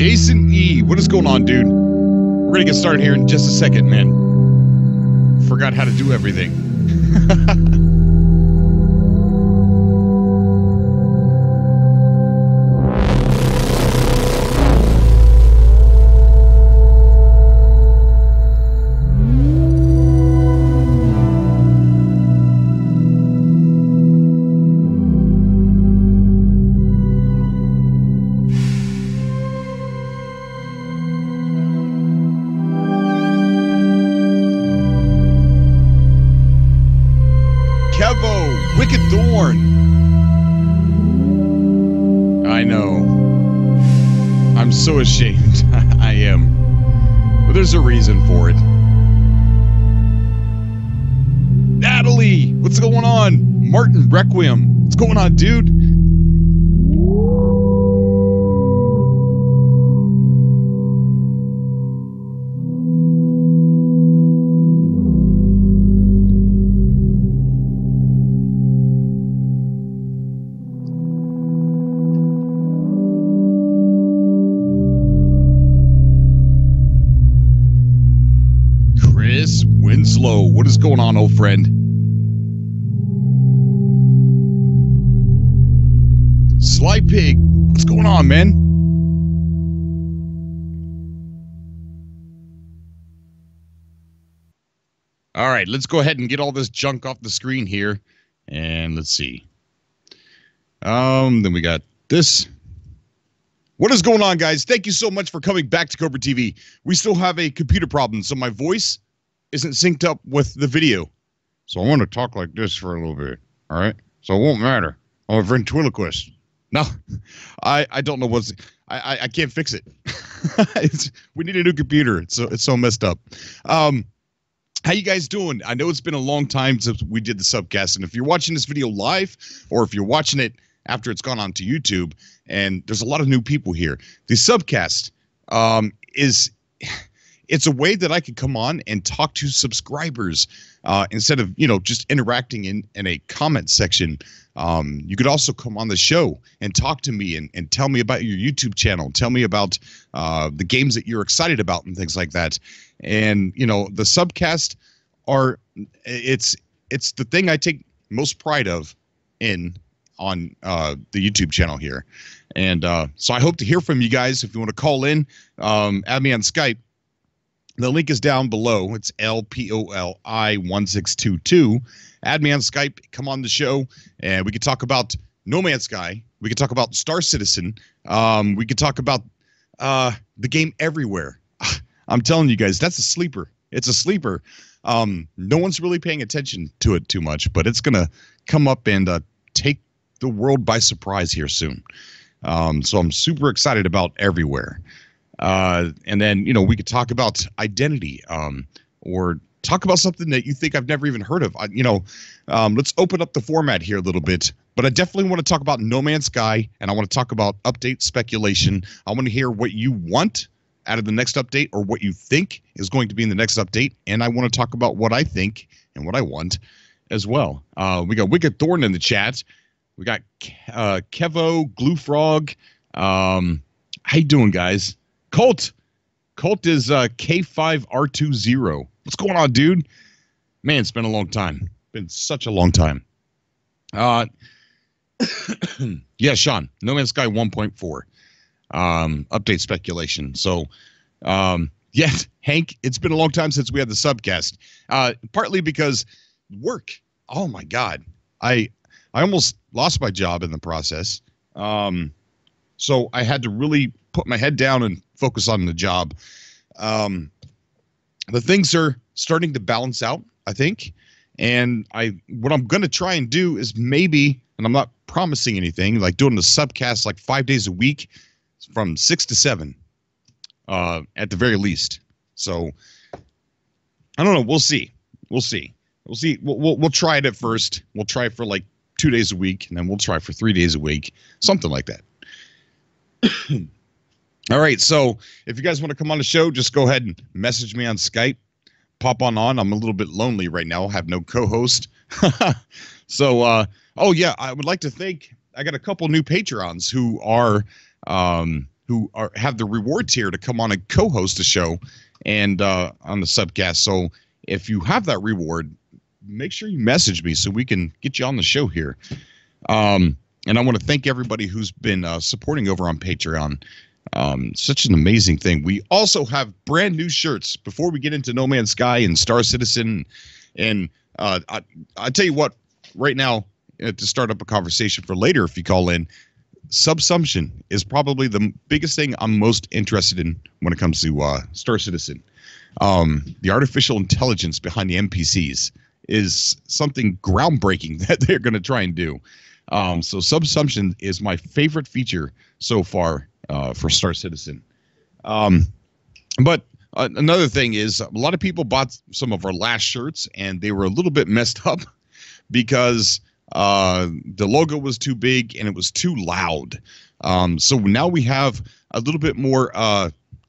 Jason E, what is going on, dude? We're gonna get started here in just a second, man. Forgot how to do everything. So ashamed. I am. But there's a reason for it. Natalie, what's going on? Martin Requiem, what's going on, dude? Winslow, what is going on, old friend? Sly Pig, what's going on, man? All right, let's go ahead and get all this junk off the screen here. And let's see. Then we got this. What is going on, guys? Thank you so much for coming back to Cobra TV. We still have a computer problem, so my voice isn't synced up with the video. So I want to talk like this for a little bit, all right? So it won't matter. I'm a ventriloquist. No, I don't know what's... I can't fix it. We need a new computer. It's so messed up. How you guys doing? I know it's been a long time since we did the Subcast, and if you're watching this video live, or if you're watching it after it's gone onto YouTube, and there's a lot of new people here, the Subcast is... It's a way that I could come on and talk to subscribers instead of, just interacting in a comment section. You could also come on the show and talk to me and tell me about your YouTube channel. Tell me about the games that you're excited about and things like that. And, the Subcast it's the thing I take most pride of on the YouTube channel here. And so I hope to hear from you guys. If you want to call in, add me on Skype. The link is down below. It's LpoLi1622. Add me on Skype. Come on the show, and we could talk about No Man's Sky. We could talk about Star Citizen. We could talk about the game Everywhere. I'm telling you guys, that's a sleeper. It's a sleeper. No one's really paying attention to it too much, but it's going to come up and take the world by surprise here soon. So I'm super excited about Everywhere. And then, we could talk about identity, or talk about something that you think I've never even heard of. Let's open up the format here a little bit, but I definitely want to talk about No Man's Sky, and I want to talk about update speculation. I want to hear what you want out of the next update, or what you think is going to be in the next update. And I want to talk about what I think and what I want as well. We got Wicked Thorn in the chat. We got Kevo, Glue Frog. How you doing, guys? Colt is K5R20. What's going on, dude? Man, it's been a long time. Been such a long time. Yeah, Sean. No Man's Sky 1.4. Update speculation. So, yeah, Hank, it's been a long time since we had the Subcast. Partly because work. Oh my God, I almost lost my job in the process. So I had to really put my head down and focus on the job. The things are starting to balance out, I think. And what I'm going to try and do is maybe, and I'm not promising anything, like doing the Subcast like 5 days a week from 6 to 7 at the very least. So I don't know. We'll see. We'll try it at first. We'll try it for like 2 days a week, and then we'll try for 3 days a week, something like that. All right, so if you guys want to come on the show, just go ahead and message me on Skype. Pop on. I'm a little bit lonely right now. I have no co-host. Oh yeah, I would like to thank, I got a couple new Patreons who are who have the reward tier to come on and co-host the show and on the Subcast. So if you have that reward, make sure you message me so we can get you on the show here. And I want to thank everybody who's been supporting over on Patreon. Such an amazing thing. We also have brand new shirts before we get into No Man's Sky and Star Citizen. And I tell you what, right now, to start up a conversation for later, if you call in, Subsumption is probably the biggest thing I'm most interested in when it comes to Star Citizen. The artificial intelligence behind the NPCs is something groundbreaking that they're going to try and do. So Subsumption is my favorite feature so far for Star Citizen. But another thing is a lot of people bought some of our last shirts and they were a little bit messed up because the logo was too big and it was too loud. So now we have a little bit more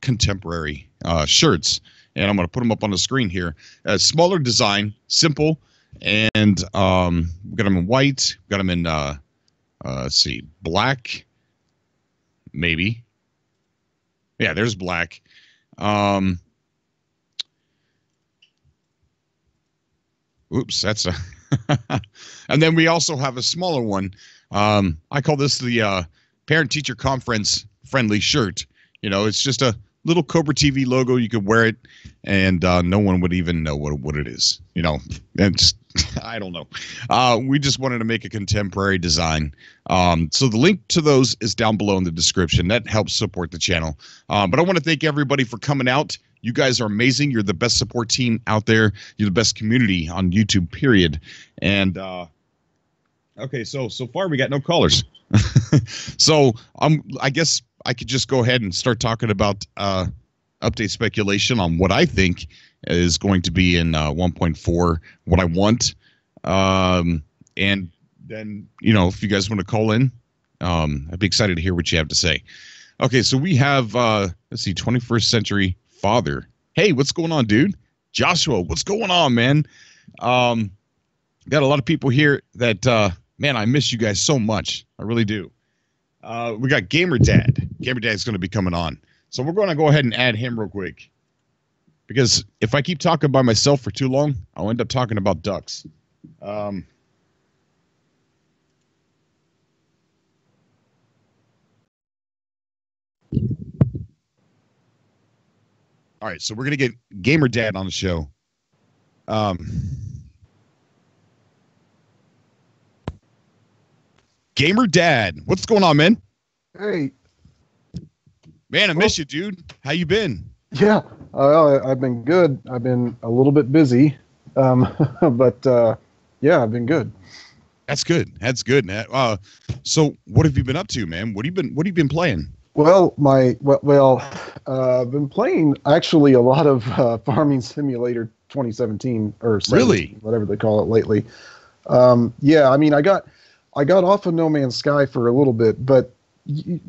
contemporary shirts, and I'm going to put them up on the screen here. Smaller design, simple, and we got them in white. We got them in let's see, black, maybe. Yeah, there's black. Oops, that's a. And then we also have a smaller one. I call this the parent-teacher conference friendly shirt. You know, it's just a little Cobra TV logo. You could wear it, and no one would even know what it is. You know, it's I don't know. We just wanted to make a contemporary design. So the link to those is down below in the description. That helps support the channel. But I want to thank everybody for coming out. You guys are amazing. You're the best support team out there. You're the best community on YouTube, period. And okay, so far we got no callers. So I guess I could just go ahead and start talking about update speculation on what I think is going to be in 1.4, what I want. And then, you know, if you guys want to call in, I'd be excited to hear what you have to say. Okay, so we have, let's see, 21st Century Father. Hey, what's going on, dude? Joshua, what's going on, man? Got a lot of people here that, man, I miss you guys so much. I really do. We got Gamer Dad. Gamer Dad's going to be coming on. So we're going to go ahead and add him real quick. Because if I keep talking by myself for too long, I'll end up talking about ducks. All right, so we're going to get Gamer Dad on the show. Gamer Dad, what's going on, man? Hey. Man, I miss you, dude. How you been? Yeah, I've been good. I've been a little bit busy, but yeah, I've been good. That's good. That's good. So what have you been up to, man? What have you been playing? Well, I've been playing actually a lot of Farming Simulator 2017 or 17, really, whatever they call it lately. Yeah, I mean, I got off of No Man's Sky for a little bit, but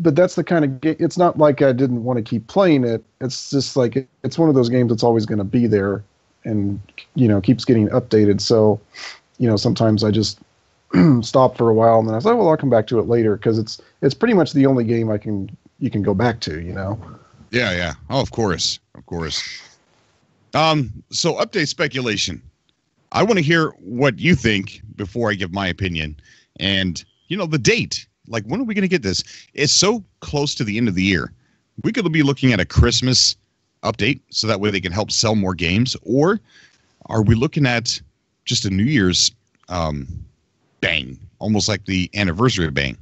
that's the kind of game. It's not like I didn't want to keep playing it. It's just like it's one of those games that's always going to be there, and you know, keeps getting updated. So, you know, sometimes I just stop for a while, and then I say, well, I'll come back to it later because it's pretty much the only game you can go back to. You know. Yeah, yeah. Oh, of course, of course. So update speculation. I want to hear what you think before I give my opinion, and you know, the date. Like, when are we going to get this? It's so close to the end of the year. We could be looking at a Christmas update so that way they can help sell more games. Or are we looking at just a New Year's bang, almost like the anniversary bang?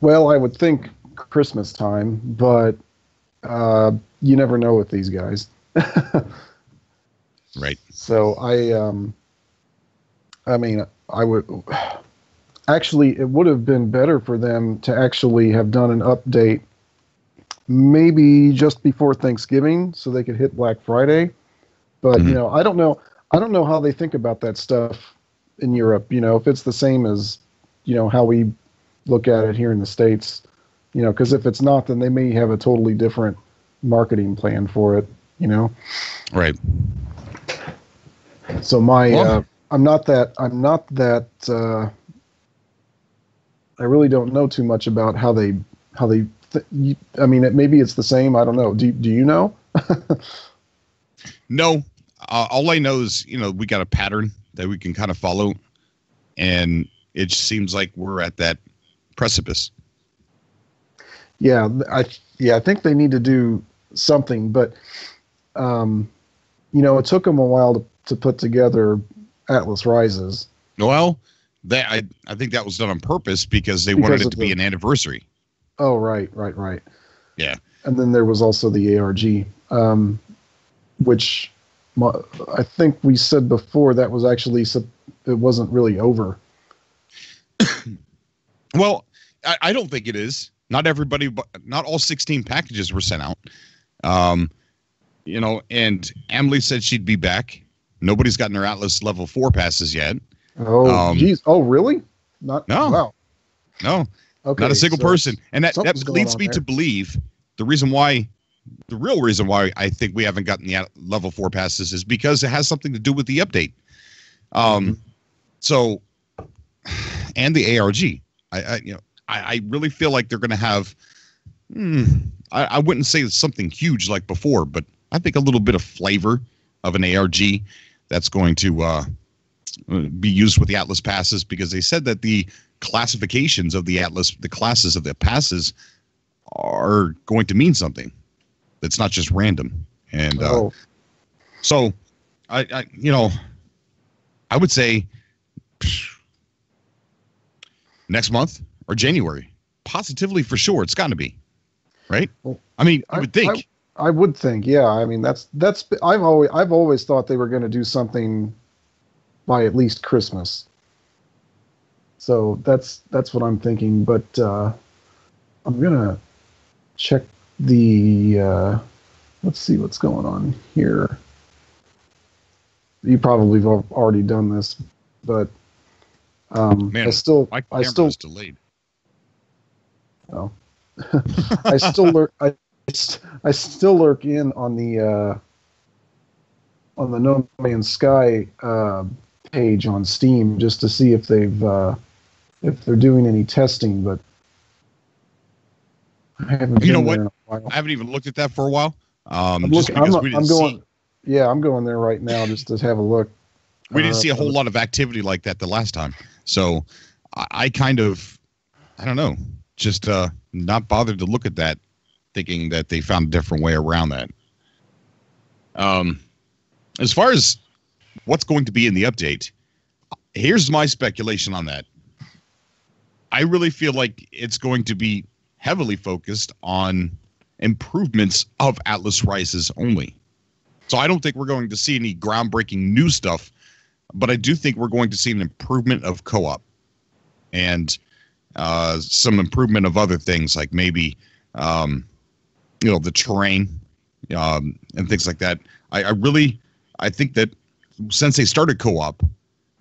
Well, I would think Christmas time, but you never know with these guys. Right. So I mean, I would... Actually, it would have been better for them to actually have done an update maybe just before Thanksgiving so they could hit Black Friday. But, you know, I don't know how they think about that stuff in Europe. You know, if it's the same as, you know, how we look at it here in the States, you know, because if it's not, then they may have a totally different marketing plan for it, you know? Right. So I'm not that I really don't know too much about how they I mean, maybe it's the same. I don't know. Do you know? No. All I know is, we got a pattern that we can kind of follow, and it just seems like we're at that precipice. Yeah, I think they need to do something, but it took them a while to put together Atlas Rises. Well, I think that was done on purpose because they wanted it to be an anniversary. Oh, right. Yeah. And then there was also the ARG, which I think we said before that was actually, it wasn't really over. Well, I don't think it is. Not everybody, not all 16 packages were sent out. And Emily said she'd be back. Nobody's gotten their Atlas level 4 passes yet. Oh, geez. Oh, really? No. Wow. No. Okay, not a single person. And that leads me to believe the real reason why I think we haven't gotten the level 4 passes is because it has something to do with the update. So, and the ARG. I really feel like they're going to have, I wouldn't say it's something huge like before, but I think a little bit of flavor of an ARG that's going to be used with the Atlas passes, because they said that the classifications of the Atlas, the classes of the passes, are going to mean something. That's not just random. And so I would say next month or January, positively for sure. It's got to be, right? Well, I mean, I would think. I would think, yeah. I mean, I've always thought they were going to do something by at least Christmas. So that's what I'm thinking. But I'm gonna check the. Let's see what's going on here. You probably have already done this, but Man, my camera's delayed. Oh, I still lurk in on the No Man's Sky page on Steam just to see if if they're doing any testing, but I haven't. You know what? I haven't even looked at that for a while. I'm going there right now just to have a look. We didn't see a whole lot of activity like that the last time, so I kind of, I don't know, just not bothered to look at that, thinking that they found a different way around that. As far as what's going to be in the update, here's my speculation on that. I really feel like it's going to be heavily focused on improvements of Atlas Rises only. So I don't think we're going to see any groundbreaking new stuff, but I do think we're going to see an improvement of co-op and some improvement of other things, like maybe the terrain and things like that. I think that since they started co-op,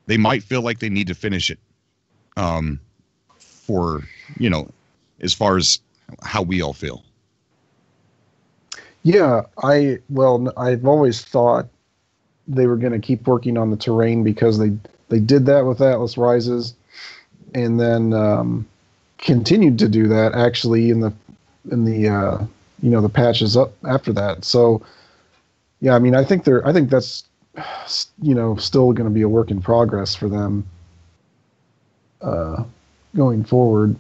they might feel like they need to finish it for, as far as how we all feel. Yeah, I've always thought they were going to keep working on the terrain because they did that with Atlas Rises, and then continued to do that actually in the the patches up after that. So yeah, I mean, I think that's still going to be a work in progress for them going forward.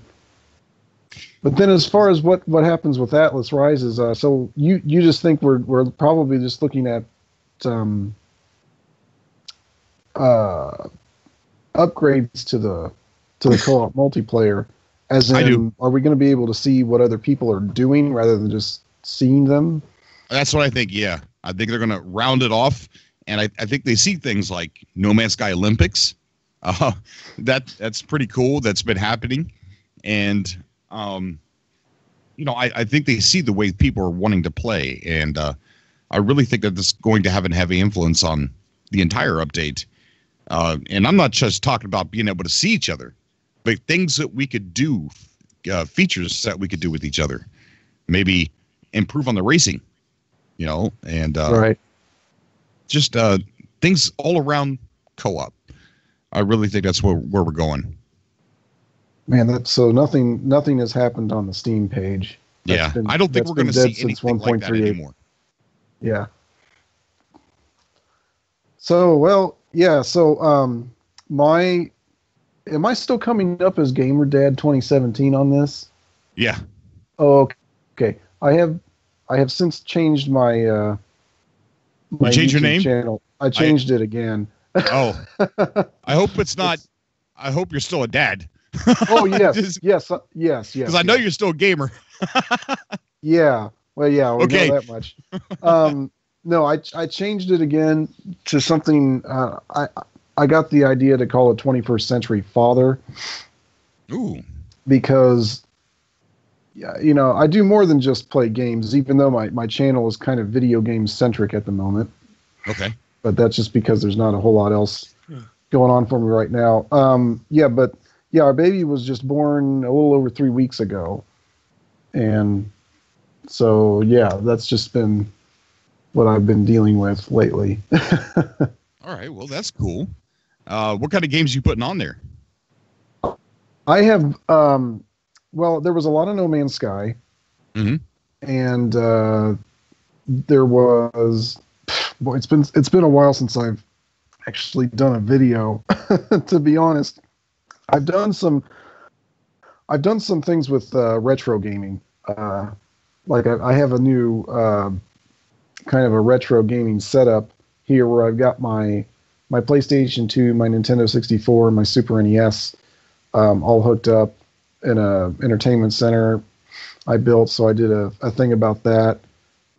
But then, as far as what happens with Atlas Rises, so you just think we're probably just looking at upgrades to the co-op multiplayer, as in, are we going to be able to see what other people are doing rather than just seeing them? That's what I think. Yeah, I think they're going to round it off, and I think they see things like No Man's Sky Olympics. That's pretty cool. That's been happening, and I think they see the way people are wanting to play, and I really think that this is going to have a heavy influence on the entire update. And I'm not just talking about being able to see each other, but things that we could do, features that we could do with each other. Maybe improve on the racing, and right. Just things all around co-op. I really think that's where we're going. Man, so nothing has happened on the Steam page. Yeah, I don't think we're going to see anything like that anymore. Yeah. So, well, yeah. So, am I still coming up as Gamer Dad 2017 on this? Yeah. Oh, okay. I have since changed my you changed your name channel. I changed it again. Oh, I hope it's not. I hope you're still a dad. Oh yes, yes. Because I know you're still a gamer. Yeah. Well, yeah. We Okay. know that much. No, I changed it again to something. I got the idea to call it 21st Century Father. Ooh. Because, you know, I do more than just play games, even though my channel is kind of video game centric at the moment. Okay. But that's just because there's not a whole lot else going on for me right now. Yeah, our baby was just born a little over 3 weeks ago. And so, yeah, that's just been what I've been dealing with lately. All right. Well, that's cool. What kind of games are you putting on there? I have, well, there was a lot of No Man's Sky. Mm-hmm. And there was, boy, it's been a while since I've actually done a video, to be honest. I've done some things with retro gaming. Like I have a new kind of a retro gaming setup here where I've got my PlayStation 2, my Nintendo 64, and my Super NES all hooked up in a entertainment center I built. So I did a thing about that.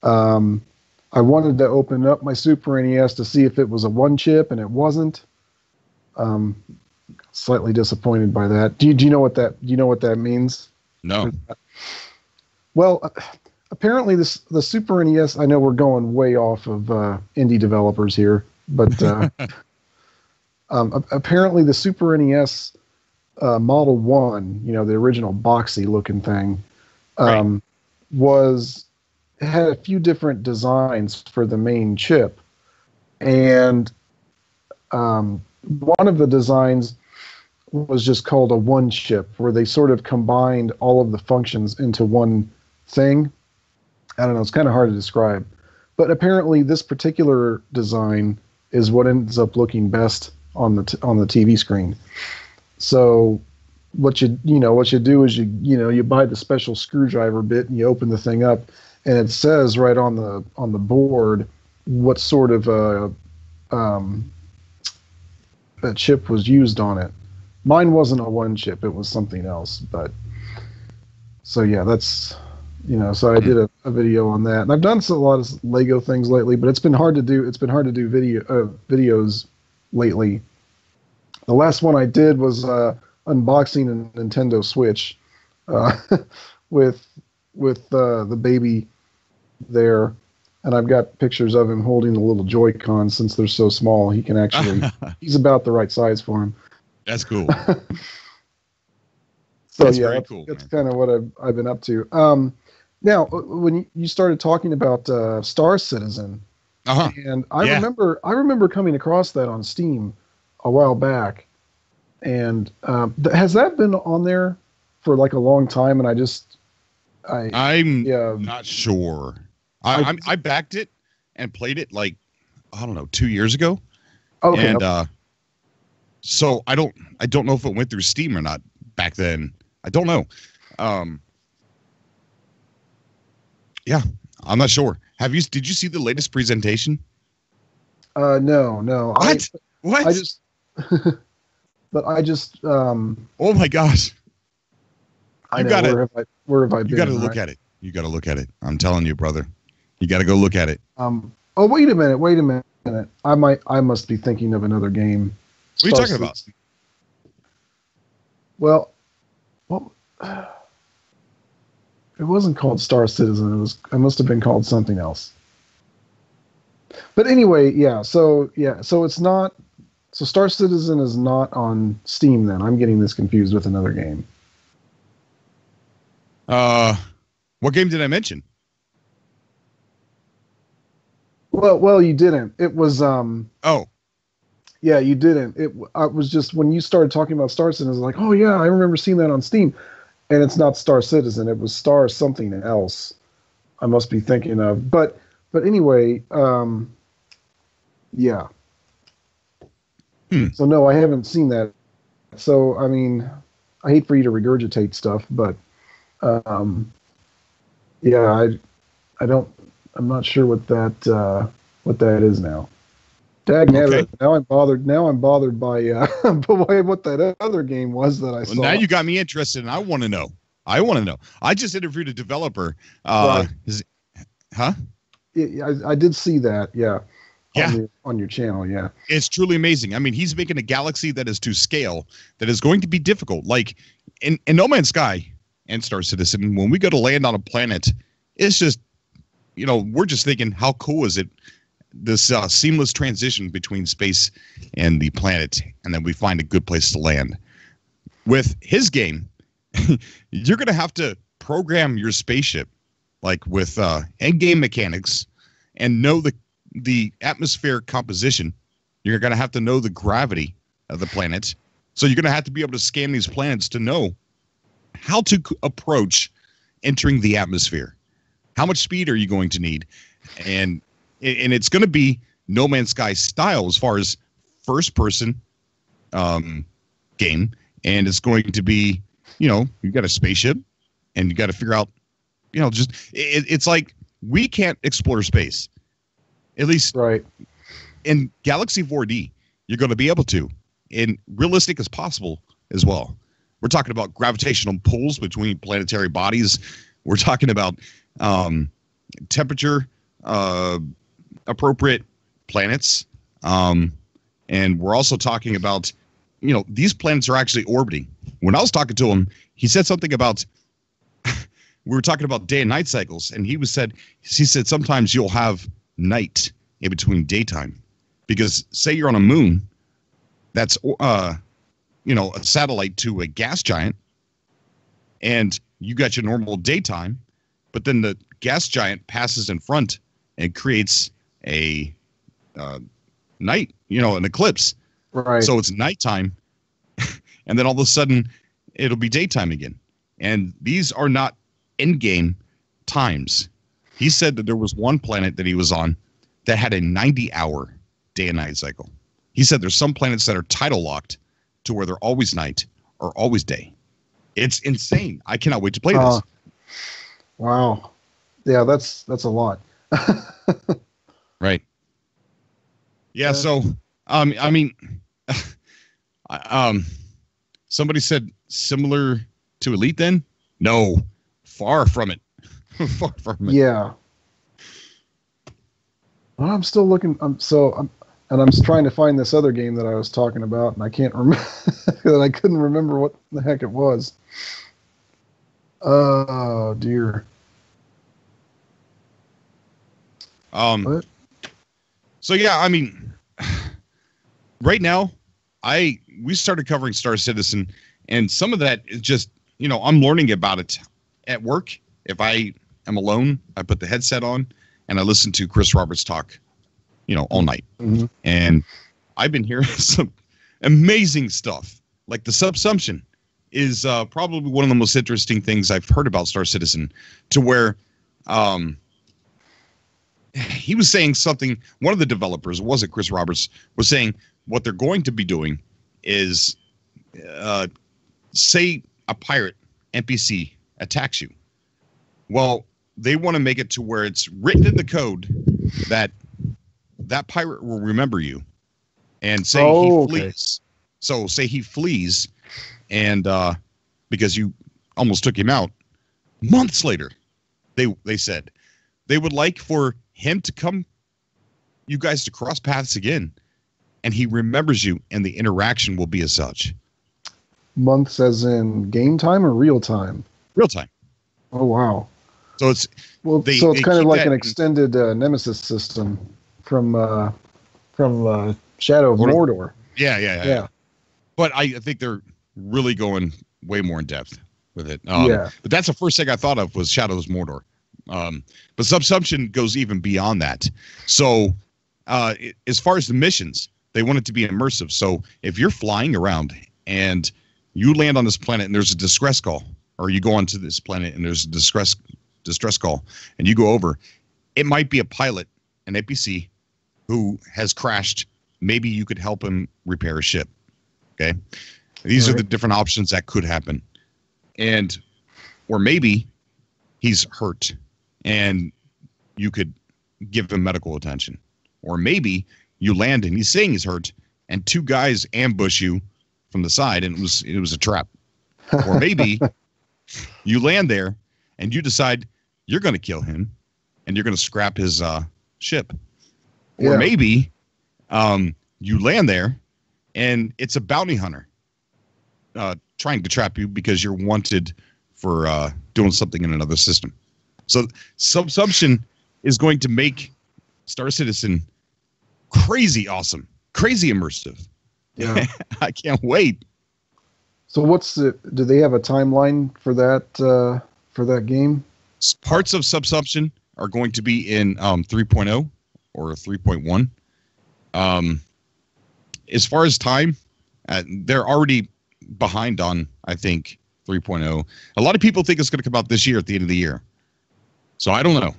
I wanted to open up my Super NES to see if it was a one chip, and it wasn't. Slightly disappointed by that. Do you know what that means? No. Well, apparently the Super NES. I know we're going way off of indie developers here, but apparently the Super NES Model 1, you know, the original boxy looking thing, Right. had a few different designs for the main chip, and one of the designs was just called a one chip, where they sort of combined all of the functions into one thing. I don't know, it's kind of hard to describe, but apparently this particular design is what ends up looking best on the TV screen. So what you do is you buy the special screwdriver bit and you open the thing up, and it says right on the board what sort of that chip was used on it. Mine wasn't a one chip, it was something else. But so yeah, that's, so I did a video on that, and I've done a lot of Lego things lately, but it's been hard to do videos lately. The last one I did was unboxing a Nintendo Switch with the baby there, and I've got pictures of him holding the little Joy-Con. Since they're so small, he can actually he's about the right size for him. That's cool. So that's yeah, very cool, that's kind of what I've been up to. Now, when you started talking about Star Citizen, and I remember coming across that on Steam a while back, and has that been on there for like a long time? And I'm not sure. I backed it and played it like, I don't know, 2 years ago. Okay. And so I don't know if it went through Steam or not back then. I don't know. Yeah, I'm not sure. Did you see the latest presentation? No. What? I just oh my gosh. I know. Where have I been? You got to look at it. You got to look at it. I'm telling you, brother. You got to go look at it. Oh, wait a minute. I must be thinking of another game. What are you talking about? Well, it wasn't called Star Citizen. It must have been called something else. But anyway, so it's not. So Star Citizen is not on Steam then. I'm getting this confused with another game. What game did I mention? Well, you didn't. It was Oh. Yeah, you didn't. I was just, when you started talking about Star Citizen, I was like, oh yeah, I remember seeing that on Steam. And it's not Star Citizen. It was Star something else. I must be thinking of. But anyway, yeah. So no, I haven't seen that. So I mean, I hate for you to regurgitate stuff, but yeah, I don't. I'm not sure what that is now. Dag, Okay. now I'm bothered. Now I'm bothered by what that other game was that I saw. Now you got me interested, and I want to know. I just interviewed a developer. Right. Huh? Yeah, I did see that. Yeah. Yeah. On your channel. Yeah. It's truly amazing. I mean, he's making a galaxy that is to scale, that is going to be difficult. Like in No Man's Sky and Star Citizen, when we go to land on a planet, it's just, we're just thinking, how cool is it? This seamless transition between space and the planet, and then we find a good place to land. With his game, you're going to have to program your spaceship, like with end-game mechanics, and know the atmosphere composition. You're going to have to know the gravity of the planet. So you're going to have to be able to scan these planets to know how to approach entering the atmosphere. How much speed are you going to need? And it's going to be No Man's Sky style as far as first-person game. And it's going to be, you've got a spaceship, and you got to figure out, it's like we can't explore space. At least right. In Galaxy 4D, you're going to be able to, and realistic as possible as well. We're talking about gravitational pulls between planetary bodies. We're talking about temperature appropriate planets. And we're also talking about, these planets are actually orbiting. When I was talking to him, he said something about, we were talking about day and night cycles, and he said sometimes you'll have night in between daytime, because say you're on a moon that's a satellite to a gas giant, and you got your normal daytime, but then the gas giant passes in front and creates a night, an eclipse. Right. So it's nighttime, and then all of a sudden it'll be daytime again. And these are not in-game times. He said that there was one planet that he was on that had a 90-hour day and night cycle. He said there's some planets that are tidal locked to where they're always night or always day. It's insane. I cannot wait to play this. Wow. Yeah, that's a lot. Right. Yeah, so I mean somebody said similar to Elite then? No. Far from it. Far from it. Yeah. Well, I'm still looking. I'm trying to find this other game that I was talking about, and I can't remember. That I couldn't remember what the heck it was. Oh dear. What? So yeah, I mean, right now, we started covering Star Citizen, and some of that is just, I'm learning about it at work. If I am alone, I put the headset on and I listen to Chris Roberts talk, all night. Mm-hmm. And I've been hearing some amazing stuff. Like the Subsumption is probably one of the most interesting things I've heard about Star Citizen, to where he was saying something, one of the developers, was it Chris Roberts, was saying what they're going to be doing is, say a pirate NPC attacks you. Well, they want to make it to where it's written in the code that pirate will remember you, and say he flees. So say he flees, and because you almost took him out, months later, they said they would like for him to come, you guys to cross paths again, and he remembers you, and the interaction will be as such. Months as in game time or real time? Real time. Oh wow. So it's it's kind of like an extended Nemesis system from Shadow of Mordor. Yeah. But I think they're really going way more in depth with it. But that's the first thing I thought of was Shadows of Mordor. But Subsumption goes even beyond that. So as far as the missions, they want it to be immersive. So if you're flying around and you land on this planet and there's a distress call, or you go onto this planet and there's a distress call, and you go over, it might be a pilot, an APC, who has crashed. Maybe you could help him repair a ship. Okay, these are the different options that could happen, or maybe he's hurt, and you could give him medical attention, or maybe you land and he's saying he's hurt, and two guys ambush you from the side, and it was a trap. Or maybe you land there and you decide you're going to kill him and you're going to scrap his ship. Or maybe you land there and it's a bounty hunter trying to trap you because you're wanted for doing something in another system. So Subsumption is going to make Star Citizen crazy awesome, crazy immersive. Yeah. I can't wait. So do they have a timeline for that game? Parts of Subsumption are going to be in 3.0 or 3.1. As far as time, they're already behind on, I think, 3.0. A lot of people think it's going to come out this year at the end of the year. So I don't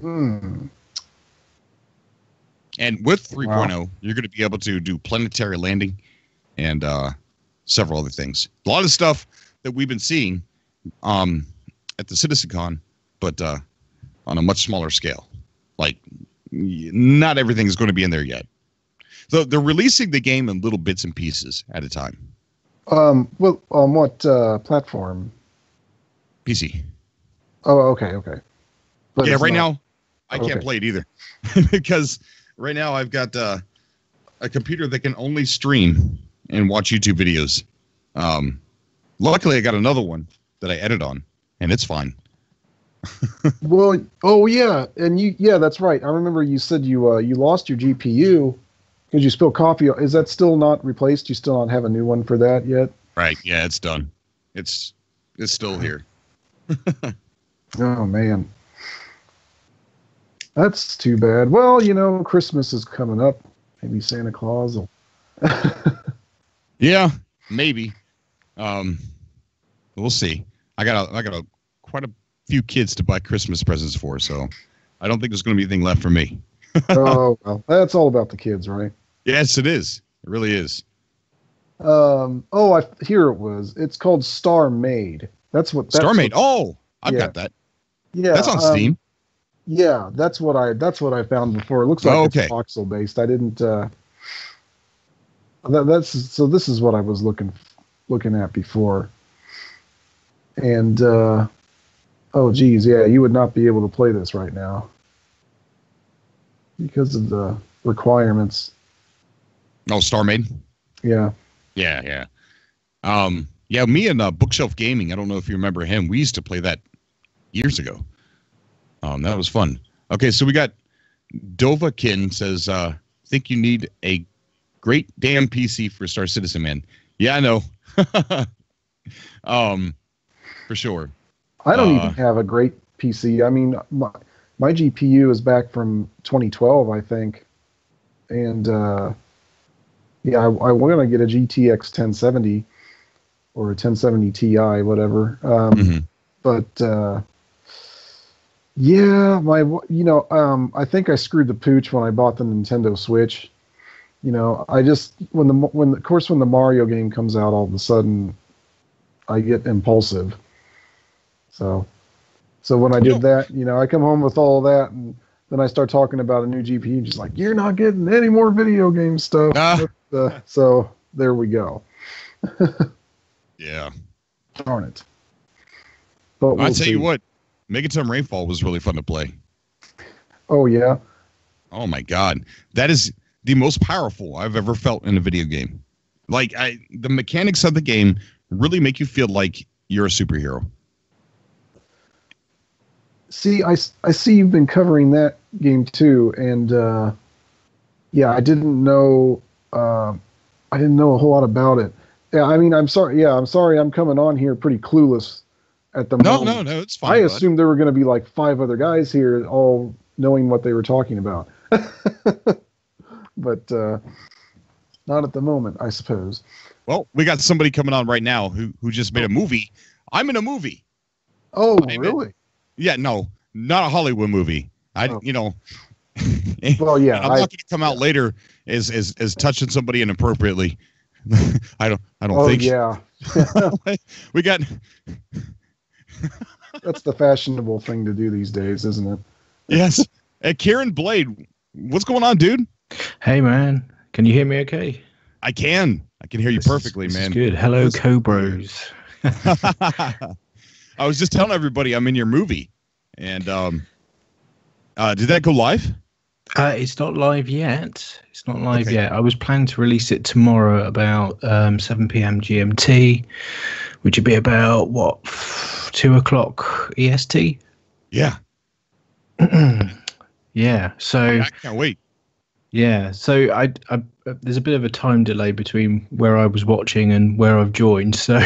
know. And with 3.0, you're going to be able to do planetary landing and several other things. A lot of stuff that we've been seeing at the CitizenCon, but on a much smaller scale. Like, not everything is going to be in there yet. So they're releasing the game in little bits and pieces at a time. Well, on what platform? PC. Oh, okay. But yeah, right now, I can't play it either. Because right now I've got a computer that can only stream and watch YouTube videos. Luckily, I got another one that I edit on, and it's fine. Well, yeah, and that's right. I remember you said you lost your GPU because you spilled coffee. Is that still not replaced? You still don't have a new one for that yet? Right. Yeah, it's done. It's still here. Oh man, that's too bad. Well, Christmas is coming up. Maybe Santa Claus will. Yeah, maybe. We'll see. I got quite a few kids to buy Christmas presents for, so I don't think there's going to be anything left for me. Oh, well, that's all about the kids, right? Yes, it is. It really is. Here it was. It's called Star Made. Star Made. Oh, I've got that. Yeah, that's on Steam. Yeah, that's what I found before. It looks like it's voxel based. I didn't. This is what I was looking at before. And oh geez, yeah, you would not be able to play this right now because of the requirements. Oh, Star Made. Yeah. Yeah. Yeah, me and Bookshelf Gaming, I don't know if you remember him. We used to play that years ago. That was fun. Okay, so we got Dovakin says, think you need a great damn PC for Star Citizen, man. Yeah, I know. For sure. I don't even have a great PC. I mean, my GPU is back from 2012, I think. And yeah, I want to get a GTX 1070 or a 1070 Ti, whatever. But yeah, I think I screwed the pooch when I bought the Nintendo Switch. I just when the Mario game comes out, all of a sudden I get impulsive. So when I did that, I come home with all that, and then I start talking about a new GPU, just like, you're not getting any more video game stuff. So there we go. Yeah. Darn it. But I'll tell you what, Megaton Rainfall was really fun to play. Oh, yeah? Oh, my God. That is the most powerful I've ever felt in a video game. Like, the mechanics of the game really make you feel like you're a superhero. See, I see you've been covering that game too, and yeah, I didn't know a whole lot about it. Yeah, I mean, I'm sorry. Yeah, I'm sorry. I'm coming on here pretty clueless at the moment. No, it's fine. I assumed there were going to be like 5 other guys here, all knowing what they were talking about, but not at the moment, I suppose. Well, we got somebody coming on right now who just made a movie. I'm in a movie. Oh, really? Yeah, no, not a Hollywood movie. You know. Well, yeah. And I'm not going to come out later as touching somebody inappropriately. I don't think. Yeah. We got. That's the fashionable thing to do these days, isn't it? Yes. And Kieran Blade, what's going on, dude? Hey, man. Can you hear me okay? I can hear you perfectly, this man. Is good. Hello, Cobras. I was just telling everybody I'm in your movie. And did that go live? It's not live yet. It's not live yet. I was planning to release it tomorrow about 7 p.m. GMT, which would be about, 2 o'clock EST? Yeah. Yeah. So I can't wait. Yeah. So I there's a bit of a time delay between where I was watching and where I've joined. So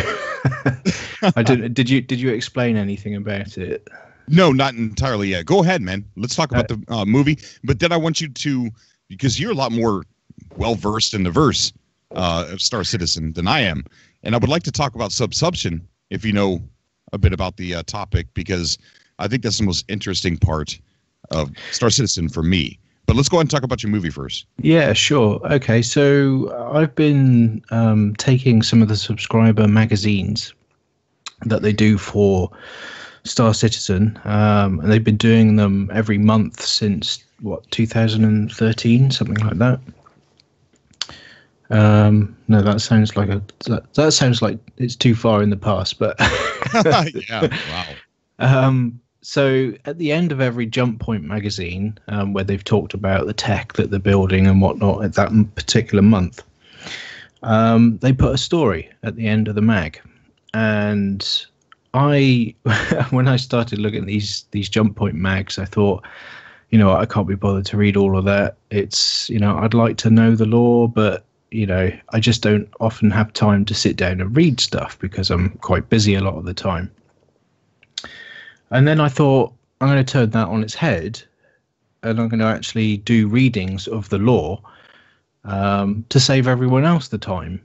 I didn't. Did you explain anything about it? No, not entirely yet. Go ahead, man. Let's talk about the movie. But then I want you to, because you're a lot more well-versed in the verse of Star Citizen than I am. And I would like to talk about Subsumption, if you know a bit about the topic, because I think that's the most interesting part of Star Citizen for me. But let's go ahead and talk about your movie first. Yeah, sure. Okay, so I've been taking some of the subscriber magazines that they do for Star Citizen, and they've been doing them every month since 2013, something like that. No, that sounds like that sounds like it's too far in the past, but yeah, wow. So at the end of every Jump Point magazine, where they've talked about the tech that they're building and whatnot at that particular month, they put a story at the end of the mag, and when I started looking at these Jump Point mags, I thought, I can't be bothered to read all of that. It's, I'd like to know the lore, but I just don't often have time to sit down and read stuff because I'm quite busy a lot of the time. And then I thought, I'm going to turn that on its head, and I'm going to actually do readings of the lore to save everyone else the time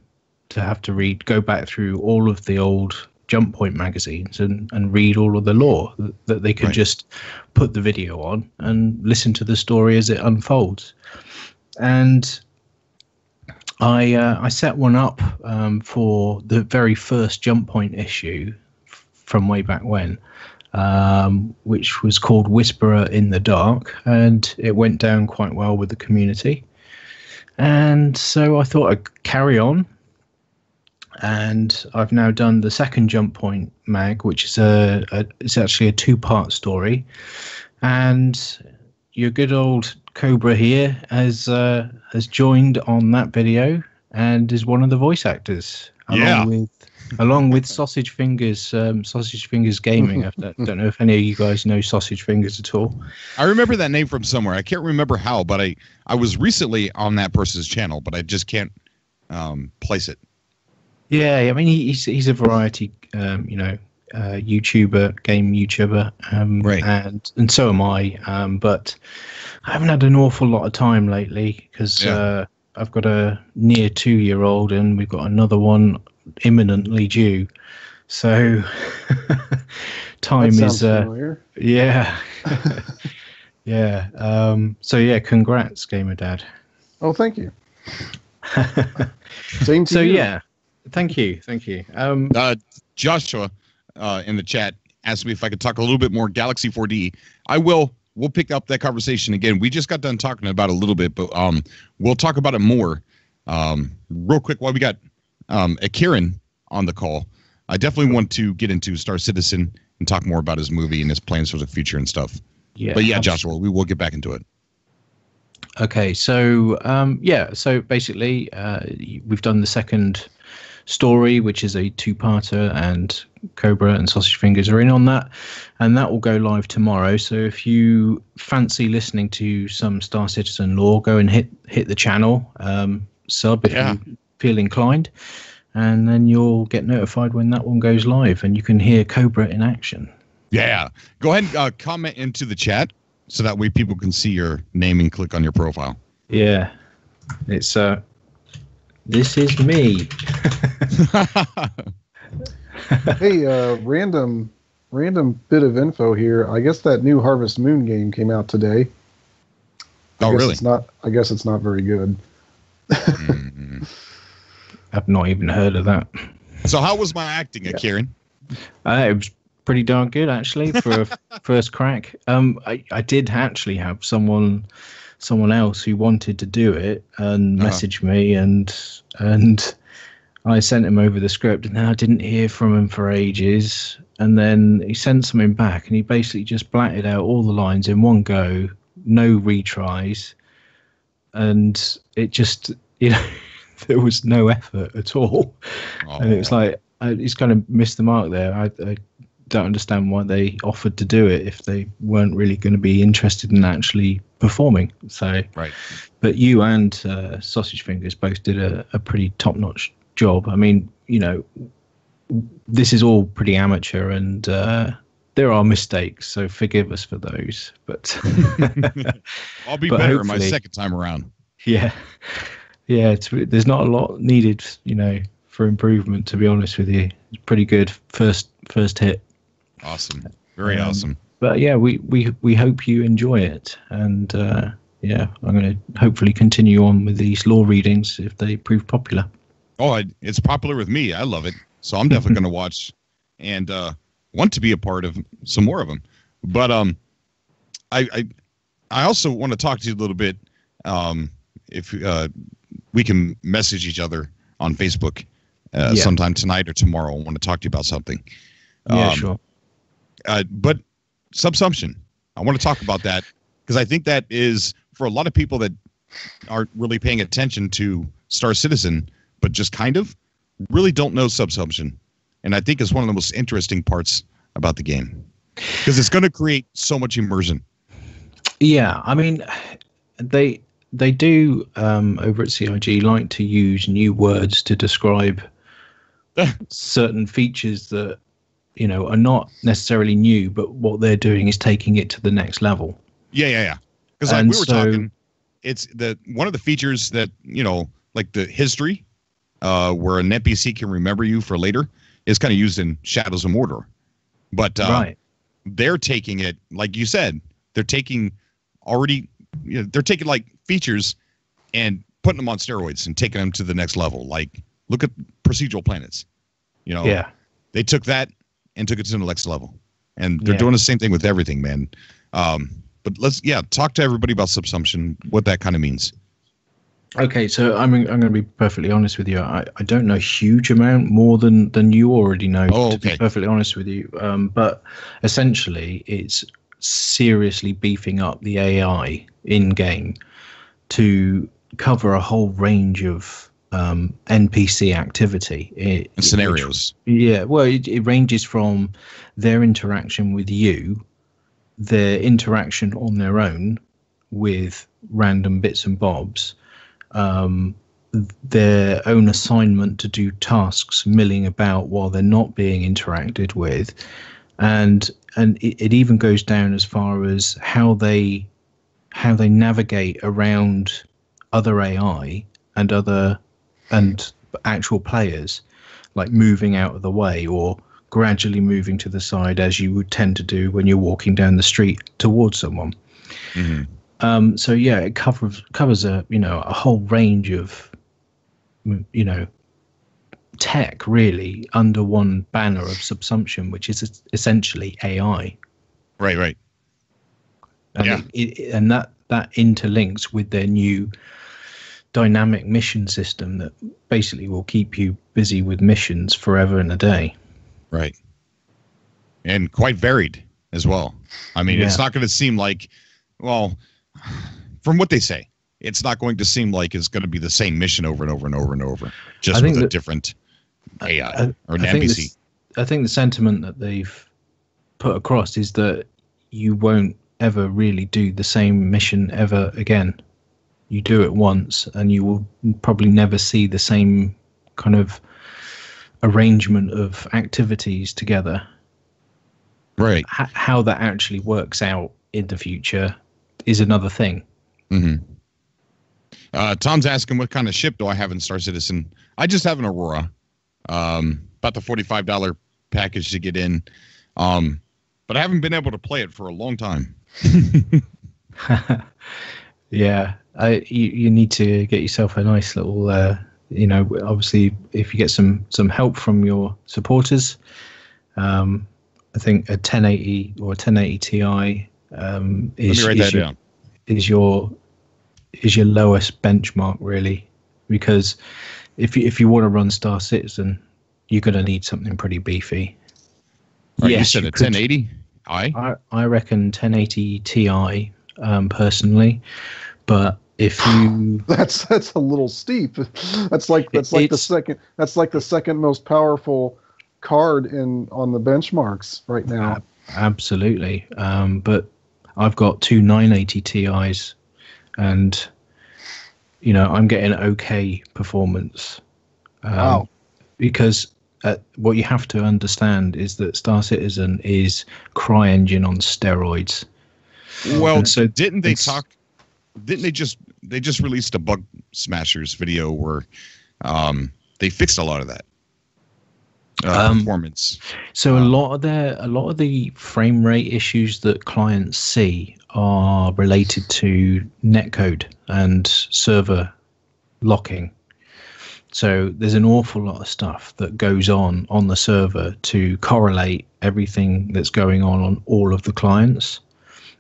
to have to go back through all of the old Jump Point magazines and read all of the lore, that they could just put the video on and listen to the story as it unfolds. And I set one up for the very first Jump Point issue from way back when, which was called Whisperer in the Dark, and it went down quite well with the community. And so I thought I'd carry on. And I've now done the second Jump Point mag, which is it's actually a 2-part story. And your good old Cobra here has joined on that video and is one of the voice actors, along with Sausage Fingers, Sausage Fingers Gaming. I don't know if any of you guys know Sausage Fingers at all. I remember that name from somewhere. I can't remember how, but I was recently on that person's channel, but I just can't place it. Yeah, I mean he's a variety, YouTuber, game YouTuber, and so am I. But I haven't had an awful lot of time lately because I've got a near 2-year-old and we've got another one imminently due. So time is familiar. Yeah. So yeah, congrats, Gamer Dad. Oh, thank you. Same to you. Yeah. Thank you. Joshua in the chat asked me if I could talk a little bit more Galaxy 4D. I will. We'll pick up that conversation again. We just got done talking about it a little bit, but we'll talk about it more. Real quick, while we got Kieran on the call, I definitely want to get into Star Citizen and talk more about his movie and his plans for the future and stuff. Yeah. But yeah, Joshua, we will get back into it. Okay, so so basically, we've done the second story, which is a 2-parter, and Cobra and Sausage Fingers are in on that, and that will go live tomorrow. So if you fancy listening to some Star Citizen lore, go and hit the channel, sub if you feel inclined, and then you'll get notified when that one goes live, and you can hear Cobra in action. Yeah, go ahead and comment into the chat so that way people can see your name and click on your profile. Yeah, it's this is me. Hey, random bit of info here. I guess that new Harvest Moon game came out today. Oh, really? I guess it's not very good. Mm-hmm. I've not even heard of that. So how was my acting, Kieran? It was pretty darn good, actually, for a first crack. I did actually have someone else who wanted to do it and messaged me, and I sent him over the script, and then I didn't hear from him for ages. And then he sent something back, and he basically just blatted out all the lines in one go, no retries, and it just, there was no effort at all. Oh. And it was like, he's kind of missed the mark there. I don't understand why they offered to do it if they weren't really going to be interested in actually performing. So, right. But you and Sausage Fingers both did a pretty top-notch job. I mean, this is all pretty amateur, and there are mistakes, so forgive us for those. But I'll be better my second time around. Yeah. There's not a lot needed, for improvement. To be honest with you, it's pretty good first hit. Awesome, very awesome. But yeah, we hope you enjoy it, and I'm going to hopefully continue on with these lore readings if they prove popular. Oh, it's popular with me. I love it, so I'm definitely going to watch and want to be a part of some more of them. But I also want to talk to you a little bit. If we can message each other on Facebook sometime tonight or tomorrow. I want to talk to you about something. Yeah, sure. But Subsumption, I want to talk about that because I think that is for a lot of people that aren't really paying attention to Star Citizen, but just kind of really don't know Subsumption. And I think it's one of the most interesting parts about the game because it's going to create so much immersion. Yeah, I mean, they do over at CIG like to use new words to describe certain features that are not necessarily new, but what they're doing is taking it to the next level. Yeah. Because like we were talking, it's one of the features that like the history, where an NPC can remember you for later, is kind of used in Shadows of Mordor. But they're taking it, like you said, they're taking like features and putting them on steroids and taking them to the next level. Like, look at procedural planets. They took that and took it to the next level, and they're doing the same thing with everything, man. But let's talk to everybody about Subsumption, what that kind of means. Okay, so I'm going to be perfectly honest with you. I don't know a huge amount more than you already know. To be perfectly honest with you, but essentially, it's seriously beefing up the AI in game to cover a whole range of NPC activity and scenarios. It ranges from their interaction with you, their interaction on their own with random bits and bobs, their own assignment to do tasks milling about while they're not being interacted with, and it even goes down as far as how they navigate around other AI and actual players, like moving out of the way or gradually moving to the side as you would tend to do when you're walking down the street towards someone. Mm-hmm. So yeah, it covers a whole range of tech really under one banner of Subsumption, which is essentially AI. Right. And and that interlinks with their new dynamic mission system that basically will keep you busy with missions forever and a day. Right. And quite varied as well. I mean, it's not going to seem like, well, from what they say, it's not going to seem like it's going to be the same mission over and over and over and over, just with a different AI or an NPC. I think the sentiment that they've put across is that you won't ever really do the same mission ever again. You do it once and you will probably never see the same kind of arrangement of activities together. Right. How that actually works out in the future is another thing. Mm-hmm. Tom's asking, what kind of ship do I have in Star Citizen? I just have an Aurora. about the $45 package to get in. But I haven't been able to play it for a long time. Yeah, you need to get yourself a nice little, obviously if you get some help from your supporters, I think a 1080 or a 1080 Ti is your lowest benchmark, really, because if you want to run Star Citizen, you're going to need something pretty beefy. Right, yes, you said a 1080 I reckon 1080 Ti personally, but if you that's a little steep. That's like the second most powerful card on the benchmarks right now. Absolutely. But I've got two 980 Ti's, and I'm getting okay performance. Wow. Because what you have to understand is that Star Citizen is CryEngine on steroids. Well, so didn't they just released a Bug Smashers video where they fixed a lot of that performance. So a lot of the frame rate issues that clients see are related to netcode and server locking. So there's an awful lot of stuff that goes on the server to correlate everything that's going on all of the clients.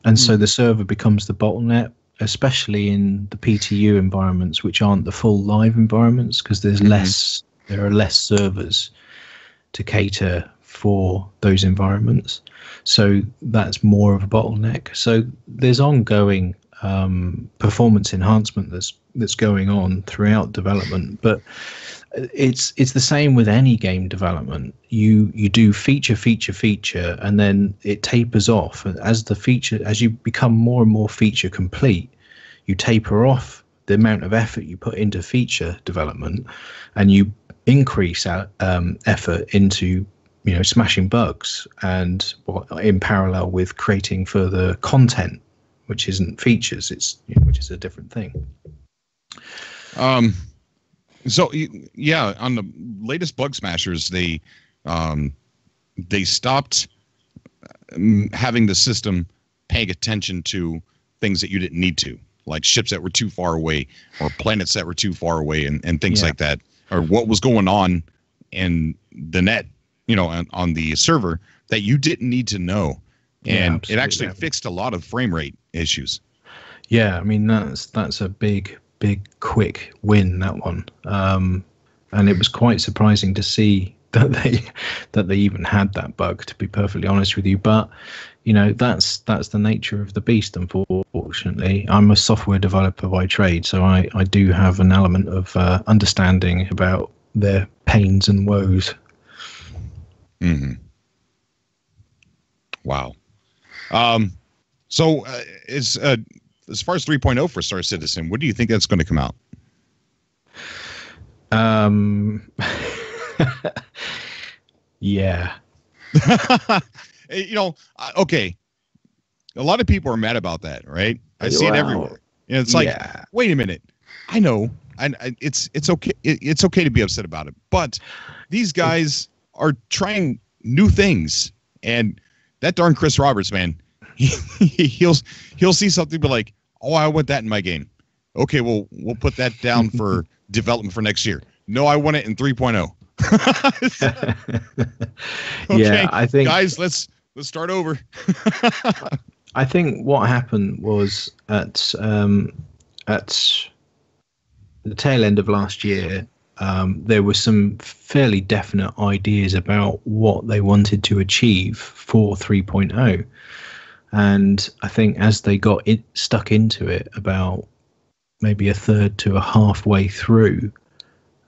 And so the server becomes the bottleneck, especially in the PTU environments, which aren't the full live environments, because there are less servers to cater for those environments. So that's more of a bottleneck. So there's ongoing performance enhancement that's going on throughout development, but it's the same with any game development. You do feature, and then it tapers off. As you become more and more feature complete, you taper off the amount of effort you put into feature development, and you increase effort into smashing bugs, and in parallel with creating further content, which isn't features, which is a different thing. So yeah, on the latest Bug Smashers, they stopped having the system paying attention to things that you didn't need to, like ships that were too far away or planets that were too far away, and things like that, or what was going on in the net, on the server that you didn't need to know. And it actually fixed a lot of frame rate issues. Yeah, I mean that's a big quick win, that one. And it was quite surprising to see that they even had that bug, to be perfectly honest with you. But that's the nature of the beast, unfortunately. I'm a software developer by trade, so I do have an element of understanding about their pains and woes. Mm-hmm. Wow. So as far as 3.0 for Star Citizen, what do you think that's going to come out? Yeah. Okay. A lot of people are mad about that, right? I see it everywhere. It's like, wait a minute. I know, and it's okay. It's okay to be upset about it, but these guys are trying new things, and that darn Chris Roberts, man, he'll see something, be like, oh, I want that in my game. Okay, well, we'll put that down for development for next year. No, I want it in 3.0. Okay, yeah, I think, guys, let's start over. I think what happened was at the tail end of last year, there were some fairly definite ideas about what they wanted to achieve for 3.0. And I think as they got stuck into it about maybe a third to a halfway through,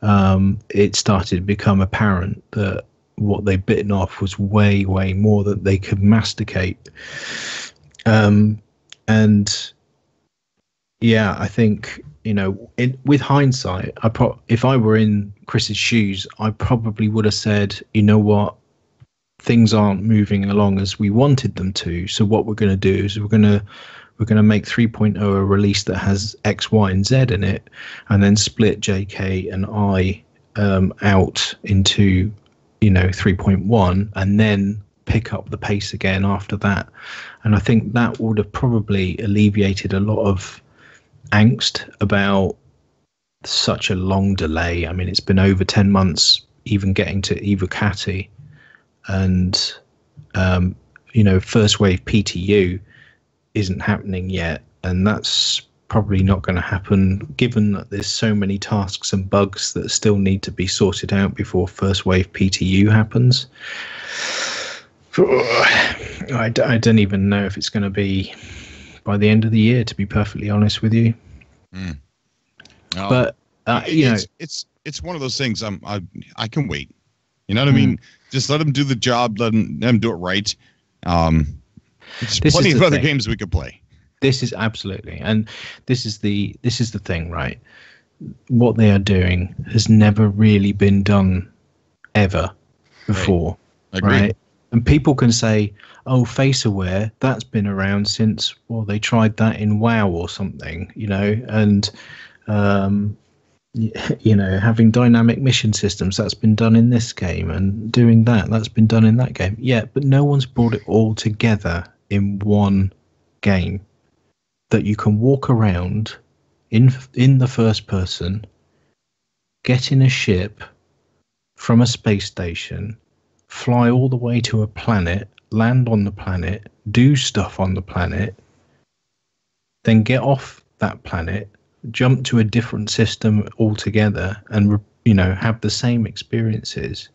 it started to become apparent that what they'd bitten off was way, way more than they could masticate. And yeah, I think, with hindsight, if I were in Chris's shoes, I probably would have said, you know what, things aren't moving along as we wanted them to. So what we're going to do is we're going to make 3.0 a release that has X, Y, and Z in it, and then split JK and I out into 3.1 and then pick up the pace again after that. And I think that would have probably alleviated a lot of angst about such a long delay. I mean, it's been over 10 months even getting to Evocati, and first wave PTU isn't happening yet, and that's probably not going to happen given that there's so many tasks and bugs that still need to be sorted out before first wave PTU happens. I don't even know if it's going to be by the end of the year, to be perfectly honest with you. But it's one of those things. I can wait. You know what I mean? Just let them do the job. Let them do it right. There's plenty of other games we could play. This is absolutely, and this is the thing, right? What they are doing has never really been done ever before, right? And people can say, "Oh, face aware, that's been around since they tried that in WoW or something," and having dynamic mission systems, that's been done in this game, and doing that's been done in that game. Yeah, but no one's brought it all together in one game that you can walk around in the first person, get in a ship from a space station, fly all the way to a planet, land on the planet, do stuff on the planet, then get off that planet, jump to a different system altogether, and have the same experiences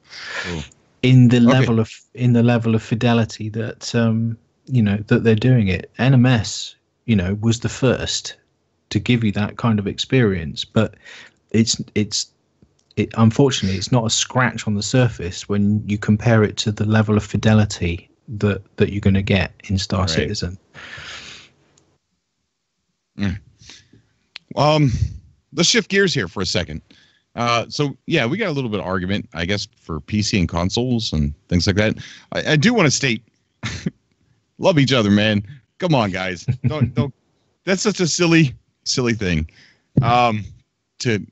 in the level of fidelity that that they're doing it. NMS was the first to give you that kind of experience, but it's unfortunately it's not a scratch on the surface when you compare it to the level of fidelity that you're going to get in Star Citizen. Let's shift gears here for a second. So yeah, we got a little bit of argument, I guess, for PC and consoles and things like that. I do want to state, love each other, man. Come on, guys. Don't. That's such a silly thing. To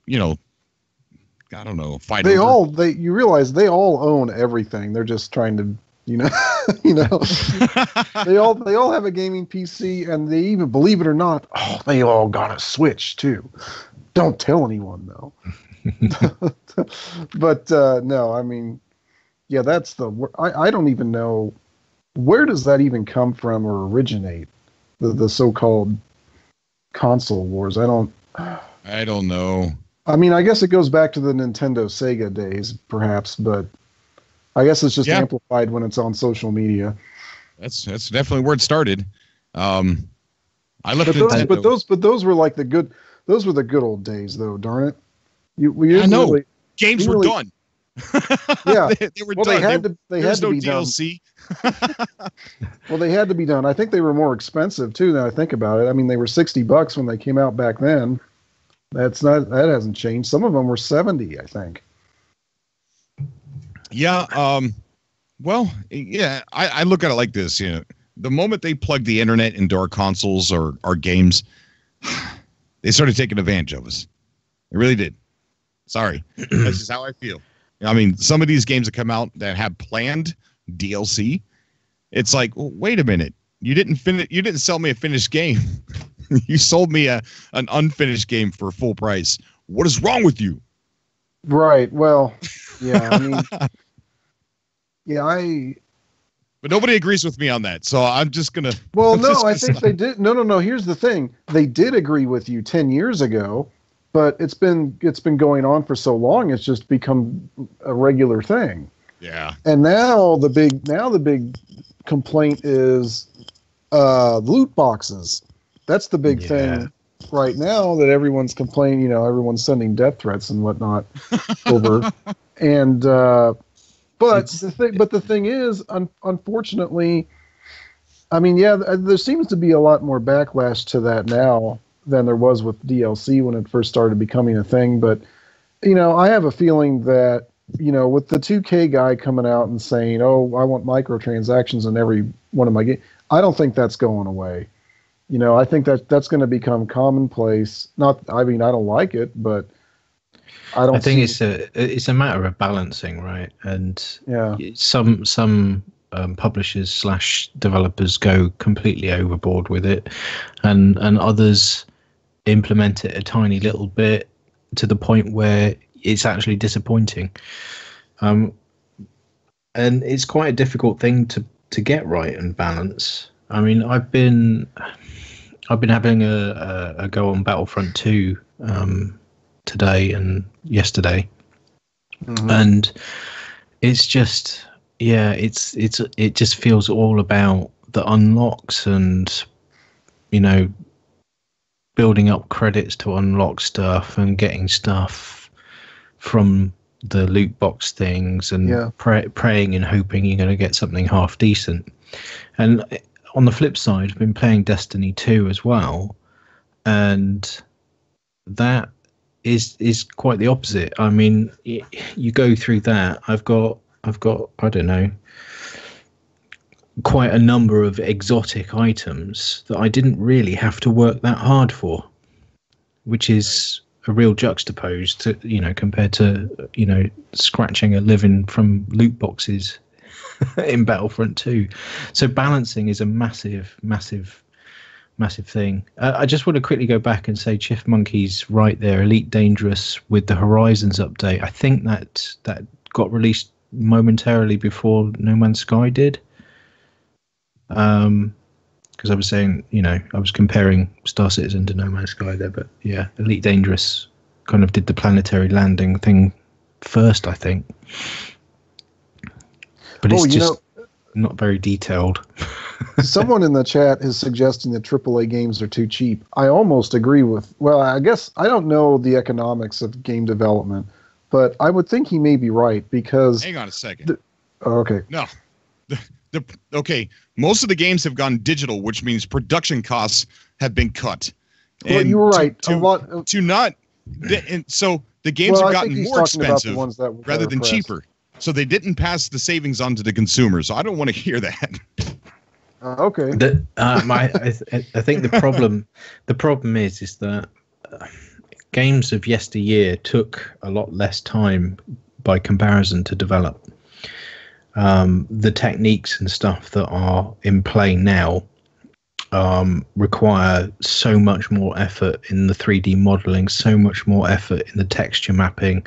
I don't know. Fight. You realize they all own everything. They're just trying to, they all have a gaming PC, and they even, believe it or not, they all got a Switch too. Don't tell anyone though. But no, I mean, yeah, that's I don't even know, where does that even come from or originate? The so-called console wars. I don't know. I mean, I guess it goes back to the Nintendo Sega days, perhaps, but I guess it's just amplified when it's on social media. That's definitely where it started. I left Nintendo. But those were like the good old days, though. Darn it! I know. Games were done. Yeah, they were done. They had to be DLC. Well, they had to be done. I think they were more expensive too. Now I think about it. I mean, they were $60 when they came out back then. That hasn't changed. Some of them were $70, I think. Yeah. Well, yeah. I look at it like this. The moment they plugged the internet into our consoles or our games, they started taking advantage of us. They really did. Sorry, that's just how I feel. I mean, some of these games that come out that have planned DLC, it's like, well, wait a minute, you didn't sell me a finished game. You sold me an unfinished game for full price. What is wrong with you? Right. Well, yeah. I mean, yeah. But nobody agrees with me on that, so I'm just gonna. Well, no, I think they did. No. Here's the thing: they did agree with you 10 years ago. But it's been going on for so long, it's just become a regular thing. Yeah. And now the big complaint is loot boxes. That's the big thing right now that everyone's complaining. Everyone's sending death threats and whatnot over. And the thing is, unfortunately, I mean, yeah, there seems to be a lot more backlash to that now than there was with DLC when it first started becoming a thing. But, I have a feeling that, with the 2K guy coming out and saying, oh, I want microtransactions in every one of my games, I don't think that's going away. I think that's going to become commonplace. I don't like it, but I think it's a matter of balancing, right? And Yeah. some publishers / developers go completely overboard with it, and others implement it a tiny little bit to the point where it's actually disappointing. And it's quite a difficult thing to get right and balance. I mean, I've been having a go on Battlefront 2 today and yesterday, and it's just it just feels all about the unlocks and, you know, building up credits to unlock stuff and getting stuff from the loot box things and praying and hoping you're going to get something half decent. And on the flip side, I've been playing Destiny 2 as well, and that is quite the opposite. I mean, you go through that. I've got I don't know, quite a number of exotic items that I didn't really have to work that hard for, which is a real juxtapose to, you know, compared to, you know, scratching a living from loot boxes in Battlefront 2. So balancing is a massive thing. I just want to quickly go back and say Chiff Monkey's right there. Elite Dangerous with the Horizons update, I think that got released momentarily before No Man's Sky did. Because I was saying, you know, I was comparing Star Citizen to No Man's Sky there, but yeah, Elite Dangerous kind of did the planetary landing thing first, I think. But it's just not very detailed. Someone in the chat is suggesting that AAA games are too cheap. I almost agree with, well, I guess I don't know the economics of game development, but I would think he may be right because... Hang on a second. Okay. No. Okay, most of the games have gone digital, which means production costs have been cut. Well, and you were right. So the games have gotten more expensive rather than press. Cheaper. So they didn't pass the savings on to the consumer. So I don't want to hear that. Okay. I think the problem is that games of yesteryear took a lot less time by comparison to develop. The techniques and stuff that are in play now require so much more effort in the 3D modeling, so much more effort in the texture mapping.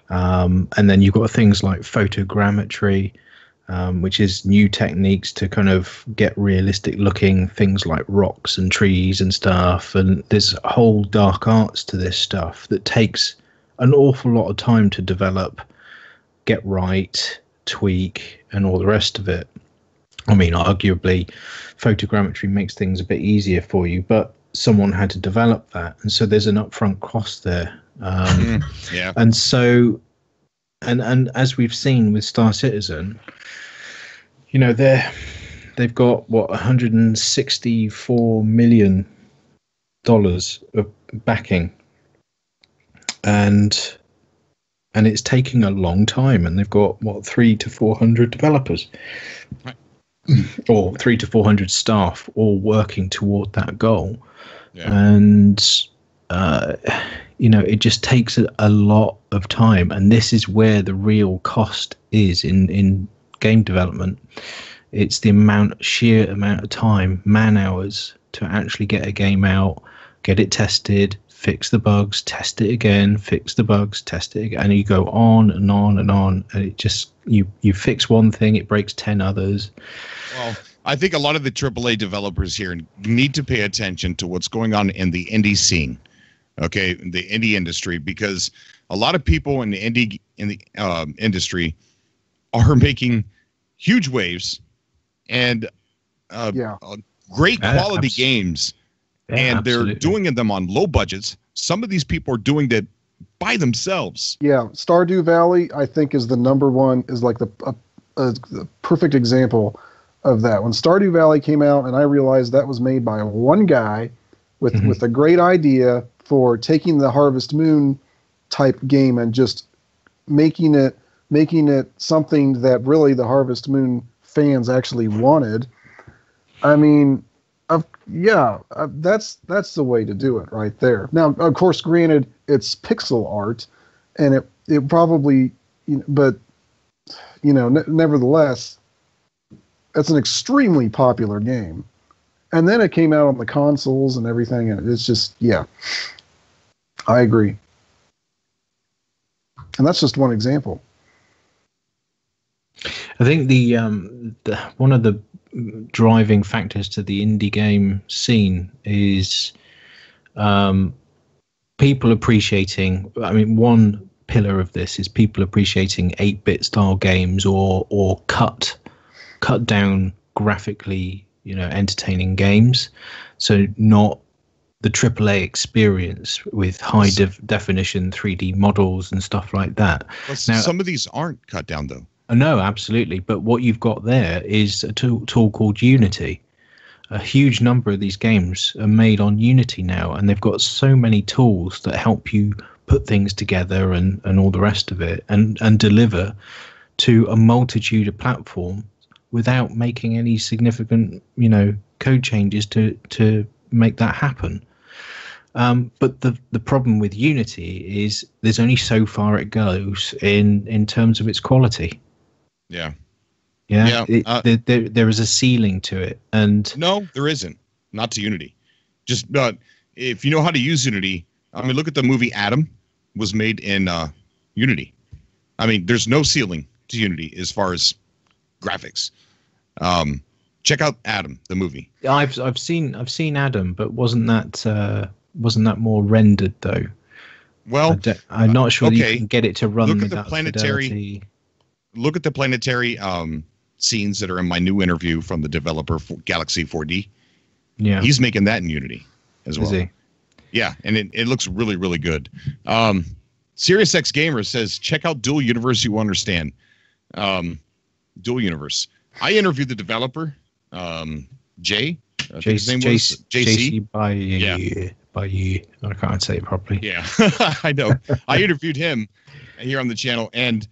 And then you've got things like photogrammetry, which is new techniques to kind of get realistic looking things like rocks and trees and stuff. And there's a whole dark arts to this stuff that takes an awful lot of time to develop, get right, tweak, and all the rest of it. I mean, arguably, photogrammetry makes things a bit easier for you, but someone had to develop that, and so there's an upfront cost there. Yeah. And so, and as we've seen with Star Citizen, you know, they've got what, $164 million of backing, and it's taking a long time, and they've got what, 300 to 400 developers, right, or 300 to 400 staff, all working toward that goal. Yeah. And you know, it just takes a lot of time, and this is where the real cost is in game development. It's the sheer amount of time, man hours, to actually get a game out, get it tested, fix the bugs, test it again, fix the bugs, test it again, and you go on and on and on, and it just, you fix one thing, it breaks 10 others. Well, I think a lot of the AAA developers here need to pay attention to what's going on in the indie scene. Okay, the indie industry, because a lot of people in the industry are making huge waves and great quality games, and they're doing them on low budgets. Some of these people are doing that by themselves. Yeah, Stardew Valley, I think, is the number one, is like the perfect example of that. When Stardew Valley came out, and I realized that was made by one guy with a great idea for taking the Harvest Moon type game and just making it something that really the Harvest Moon fans actually wanted. I mean, that's the way to do it right there. Now, of course, granted, it's pixel art, and it probably, but nevertheless, it's an extremely popular game. And then it came out on the consoles and everything, and it's just, yeah, I agree. And that's just one example. I think the one of the driving factors to the indie game scene is people appreciating. I mean, one pillar of this is people appreciating 8-bit style games or cut down graphically, entertaining games. So not the AAA experience with high definition 3D models and stuff like that. Well, now, some of these aren't cut down though. No, absolutely. But what you've got there is a tool called Unity. A huge number of these games are made on Unity now, and they've got so many tools that help you put things together and all the rest of it, and deliver to a multitude of platforms without making any significant, code changes to make that happen. But the problem with Unity is there's only so far it goes in terms of its quality. Yeah. There is a ceiling to it, and no, there isn't. Not to Unity. Just if you know how to use Unity, I mean, look at the movie Adam was made in Unity. I mean, there's no ceiling to Unity as far as graphics. Check out Adam, the movie. I've seen Adam, but wasn't that more rendered though? Well, I'm not sure you can get it to run. Look at the planetary. Fidelity. Look at the planetary scenes that are in my new interview from the developer for Galaxy 4D. Yeah, he's making that in Unity as well. Is he? Yeah, and it looks really, really good. Sirius X Gamer says, check out Dual Universe, you understand. Dual Universe. I interviewed the developer, Jay. His name was JC. By you. I can't say it properly. Yeah, I know. I interviewed him here on the channel, and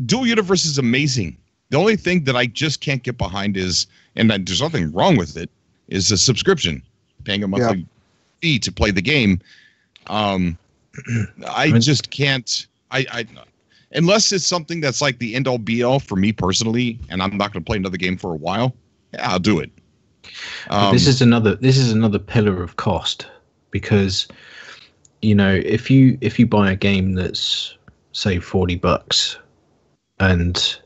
Dual Universe is amazing. The only thing that I just can't get behind is, and there's nothing wrong with it, is a subscription, paying a monthly fee to play the game. I just can't. I unless it's something that's like the end all be all for me personally, and I'm not going to play another game for a while. Yeah, I'll do it. This is another pillar of cost, because if you buy a game that's say $40 and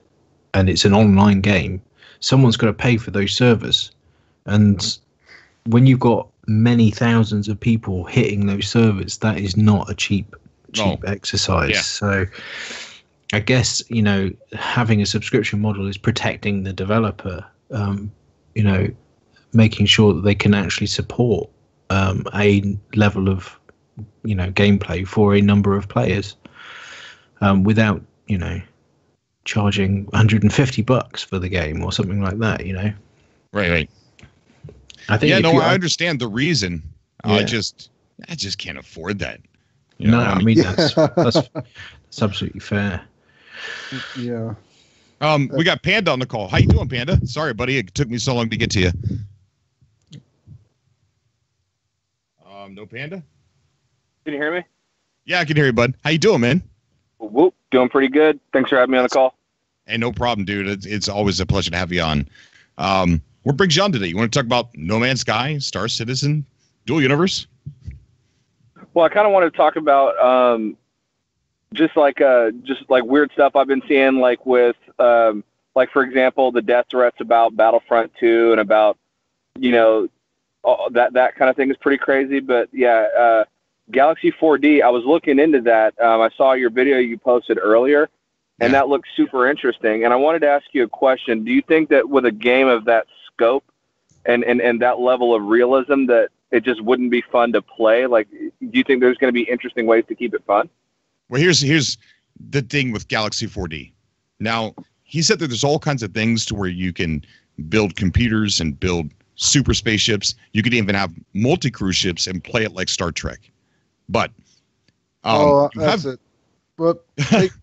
it's an online game, someone's got to pay for those servers, and when you've got many thousands of people hitting those servers, that is not a cheap exercise. Yeah. So I guess having a subscription model is protecting the developer, making sure that they can actually support a level of gameplay for a number of players without charging $150 for the game or something like that. Right. I think. I understand the reason. Yeah. I just can't afford that. I mean that's absolutely fair. Yeah. We got Panda on the call. How you doing, Panda? Sorry, buddy, it took me so long to get to you. No Panda? Can you hear me? Yeah, I can hear you, bud. How you doing, man? Whoop, doing pretty good. Thanks for having me on the call. Hey, no problem, dude. It's always a pleasure to have you on. What brings you on today? You want to talk about No Man's Sky, Star Citizen, Dual Universe? Well, I kind of want to talk about just like weird stuff I've been seeing, like with for example, the death threats about Battlefront 2 and about that kind of thing is pretty crazy. But yeah, Galaxy 4D, I was looking into that. I saw your video you posted earlier, and that looks super interesting. And I wanted to ask you a question. Do you think that with a game of that scope and that level of realism that it just wouldn't be fun to play? Like, do you think there's going to be interesting ways to keep it fun? Well, here's the thing with Galaxy 4D. Now, he said that there's all kinds of things to where you can build computers and build super spaceships. You could even have multi-cruise ships and play it like Star Trek. But that's it. But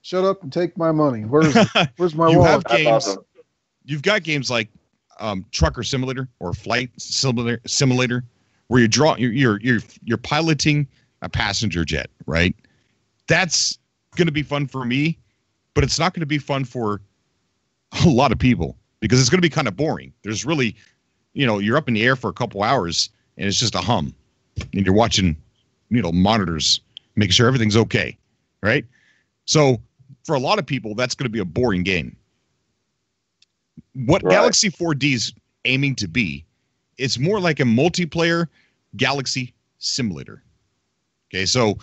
shut up and take my money. Where's my wallet? You've got games like Trucker Simulator or Flight Simulator, where you're piloting a passenger jet, right? That's going to be fun for me, but it's not going to be fun for a lot of people because it's going to be kind of boring. There's really, you're up in the air for a couple hours and it's just a hum, and you're watching, monitors, making sure everything's okay, right? So for a lot of people, that's going to be a boring game. What Galaxy 4D is aiming to be, it's more like a multiplayer Galaxy simulator. Okay, so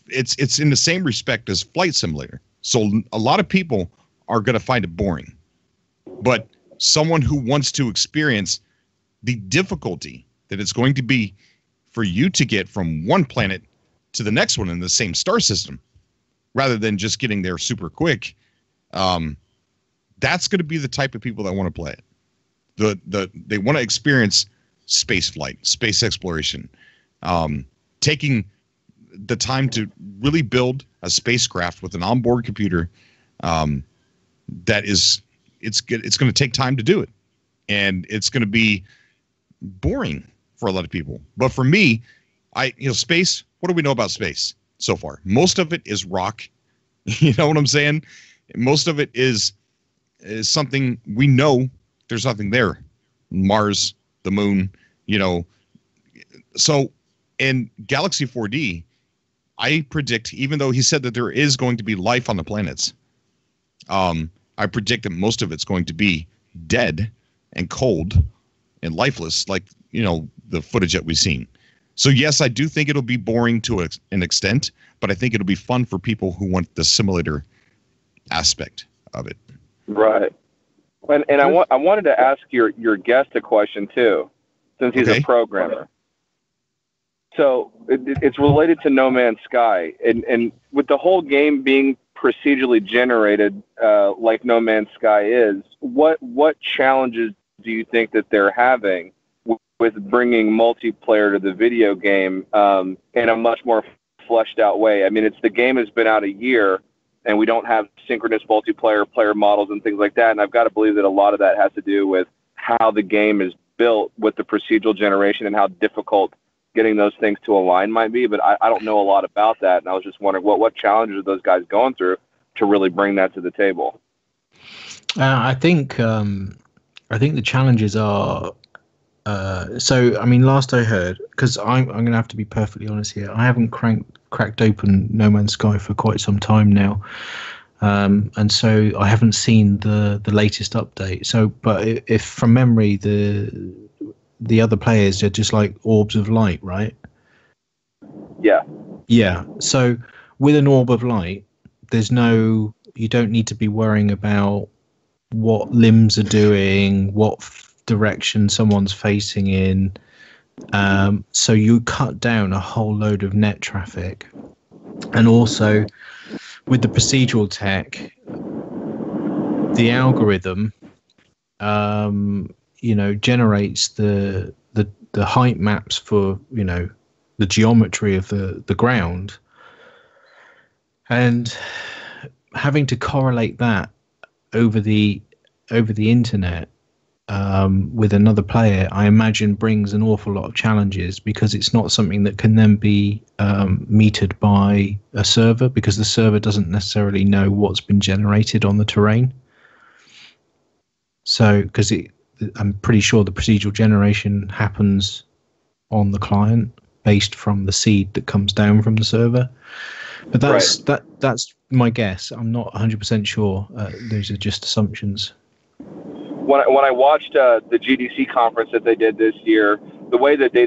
it's in the same respect as Flight Simulator. So a lot of people are going to find it boring. But someone who wants to experience the difficulty that it's going to be for you to get from one planet to the next one in the same star system, rather than just getting there super quick, that's going to be the type of people that want to play it. They want to experience space flight, space exploration, taking the time to really build a spacecraft with an onboard computer. That is, it's going to take time to do it, and it's going to be boring for a lot of people. But for me, space. What do we know about space so far? Most of it is rock. You know what I'm saying? Most of it is something we know there's nothing there. Mars, the moon, So in Galaxy 4D, I predict, even though he said that there is going to be life on the planets, I predict that most of it's going to be dead and cold and lifeless, like, the footage that we've seen. So yes, I do think it'll be boring to an extent, but I think it'll be fun for people who want the simulator aspect of it. Right. And I wanted to ask your guest a question too, since he's a programmer. So it's related to No Man's Sky, and with the whole game being procedurally generated, like No Man's Sky is, what challenges do you think that they're having with bringing multiplayer to the video game in a much more fleshed out way? I mean, the game has been out a year, and we don't have synchronous multiplayer player models and things like that. And I've got to believe that a lot of that has to do with how the game is built with the procedural generation and how difficult getting those things to align might be. But I don't know a lot about that, and I was just wondering what challenges are those guys going through to really bring that to the table? I think the challenges are. Last I heard, because I'm going to have to be perfectly honest here, I haven't cracked open No Man's Sky for quite some time now, and so I haven't seen the latest update. So, but if from memory, the other players are just like orbs of light, right? Yeah. So with an orb of light, you don't need to be worrying about what limbs are doing, what direction someone's facing in. So you cut down a whole load of net traffic. And also with the procedural tech, the algorithm, generates the height maps for, the geometry of the ground. And having to correlate that over the internet with another player, I imagine brings an awful lot of challenges, because it's not something that can then be metered by a server, because the server doesn't necessarily know what's been generated on the terrain. So, because I'm pretty sure the procedural generation happens on the client based from the seed that comes down from the server. But that's my guess. I'm not 100% sure. Those are just assumptions. When I watched the GDC conference that they did this year, the way that they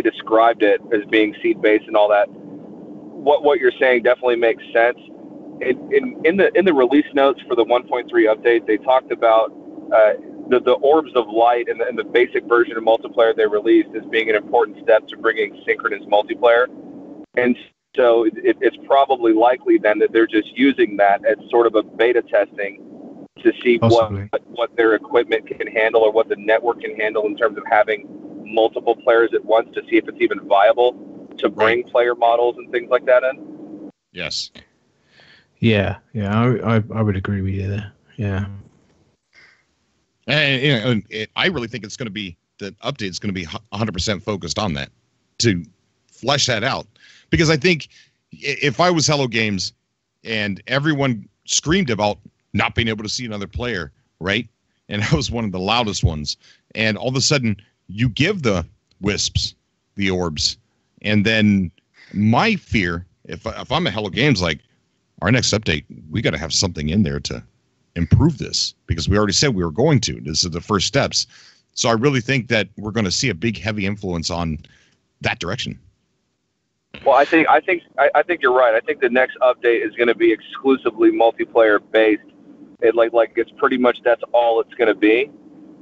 described it as being seed based and all that, what you're saying definitely makes sense. In the release notes for the 1.3 update, they talked about the orbs of light and the basic version of multiplayer they released as being an important step to bringing synchronous multiplayer. And so it's probably likely then that they're just using that as sort of a beta testing to see what their equipment can handle, or what the network can handle in terms of having multiple players at once, to see if it's even viable to bring player models and things like that in. Yes. Yeah, I would agree with you there. Yeah. And I really think it's going to be, the update is going to be 100% focused on that, to flesh that out. Because I think, if I was Hello Games and everyone screamed about not being able to see another player, right? And I was one of the loudest ones. And all of a sudden, you give the wisps the orbs. And then my fear, if I'm a Hello Games, like, our next update, we got to have something in there to improve this, because we already said we were going to. This is the first steps. So I really think that we're going to see a big, heavy influence on that direction. Well, I think you're right. I think the next update is going to be exclusively multiplayer based. Like it's pretty much that's all it's going to be.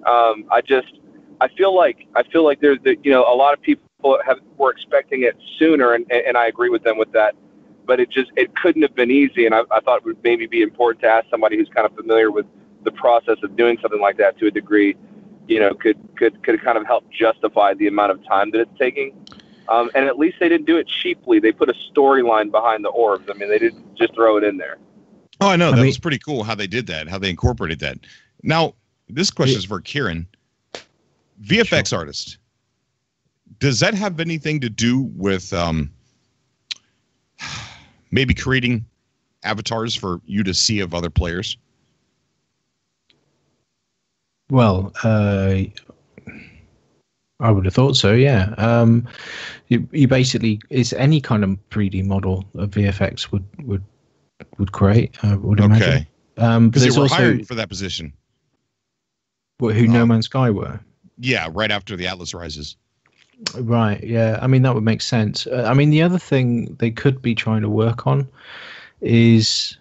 I feel like there's a lot of people were expecting it sooner, and I agree with them with that. But it couldn't have been easy, and I thought it would maybe be important to ask somebody who's kind of familiar with the process of doing something like that to a degree. Could kind of help justify the amount of time that it's taking. And at least they didn't do it cheaply. They put a storyline behind the orbs. I mean, they didn't just throw it in there. Oh, I know. That was pretty cool how they did that, how they incorporated that. Now, this question is for Kieran. VFX artist. Does that have anything to do with maybe creating avatars for you to see of other players? Well, I would have thought so, yeah. You basically, it's any kind of 3D model of VFX would create, I would imagine. Okay. Because they were also hired for that position. Who No Man's Sky were? Yeah, right after the Atlas Rises. Right, yeah. I mean, that would make sense. I mean, the other thing they could be trying to work on is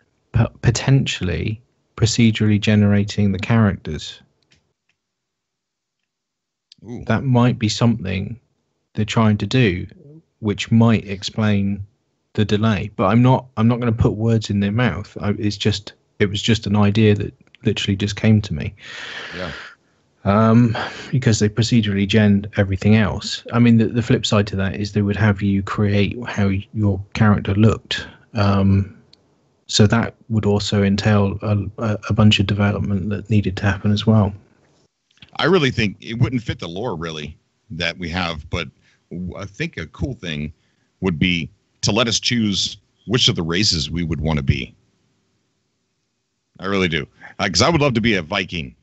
potentially procedurally generating the characters. Ooh. That might be something they're trying to do, which might explain the delay. But I'm not going to put words in their mouth. It was just an idea that literally just came to me. Yeah. Because they procedurally gen everything else. I mean, the flip side to that is they would have you create how your character looked. So that would also entail a bunch of development that needed to happen as well. I really think it wouldn't fit the lore really that we have, but I think a cool thing would be to let us choose which of the races we would want to be. I really do. Because I would love to be a Viking.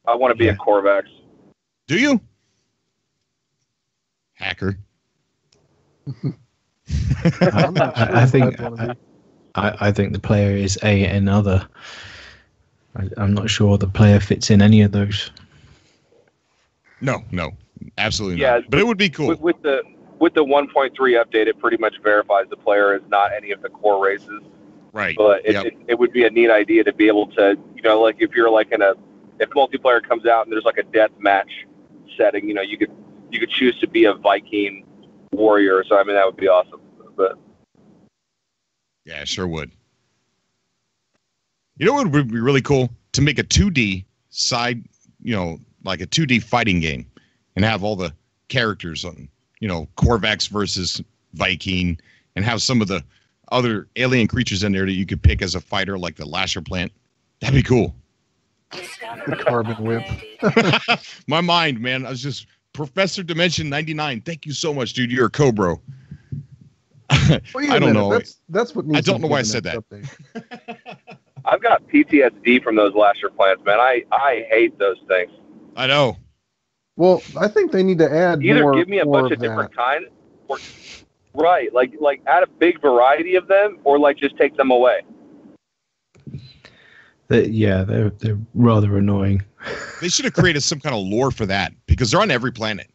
I want to be a Corvax. Do you? Hacker. I think the player is another. I'm not sure the player fits in any of those. No, absolutely yeah, not. But it would be cool. With the 1.3 update, it pretty much verifies the player is not any of the core races. Right. But it would be a neat idea to be able to, like if you're like if multiplayer comes out and there's like a death match setting, you could choose to be a Viking warrior. So I mean that would be awesome. But yeah, sure would. You know what would be really cool? To make a 2D side, like a 2D fighting game and have all the characters on, Corvax versus Viking, and have some of the other alien creatures in there that you could pick as a fighter, like the Lasher plant. That'd be cool. The carbon whip. My mind, man. I was just Professor Dimension 99. Thank you so much, dude. You're a Cobra. I don't know. That's what needs I don't know to be why I the said next that. update. I've got PTSD from those Lasher plants, man. I hate those things. I know. Well, I think they need to add Either more. give me a bunch of that. different kinds, or right, like add a big variety of them, or like just take them away. They're rather annoying. They should have created some kind of lore for that, because they're on every planet.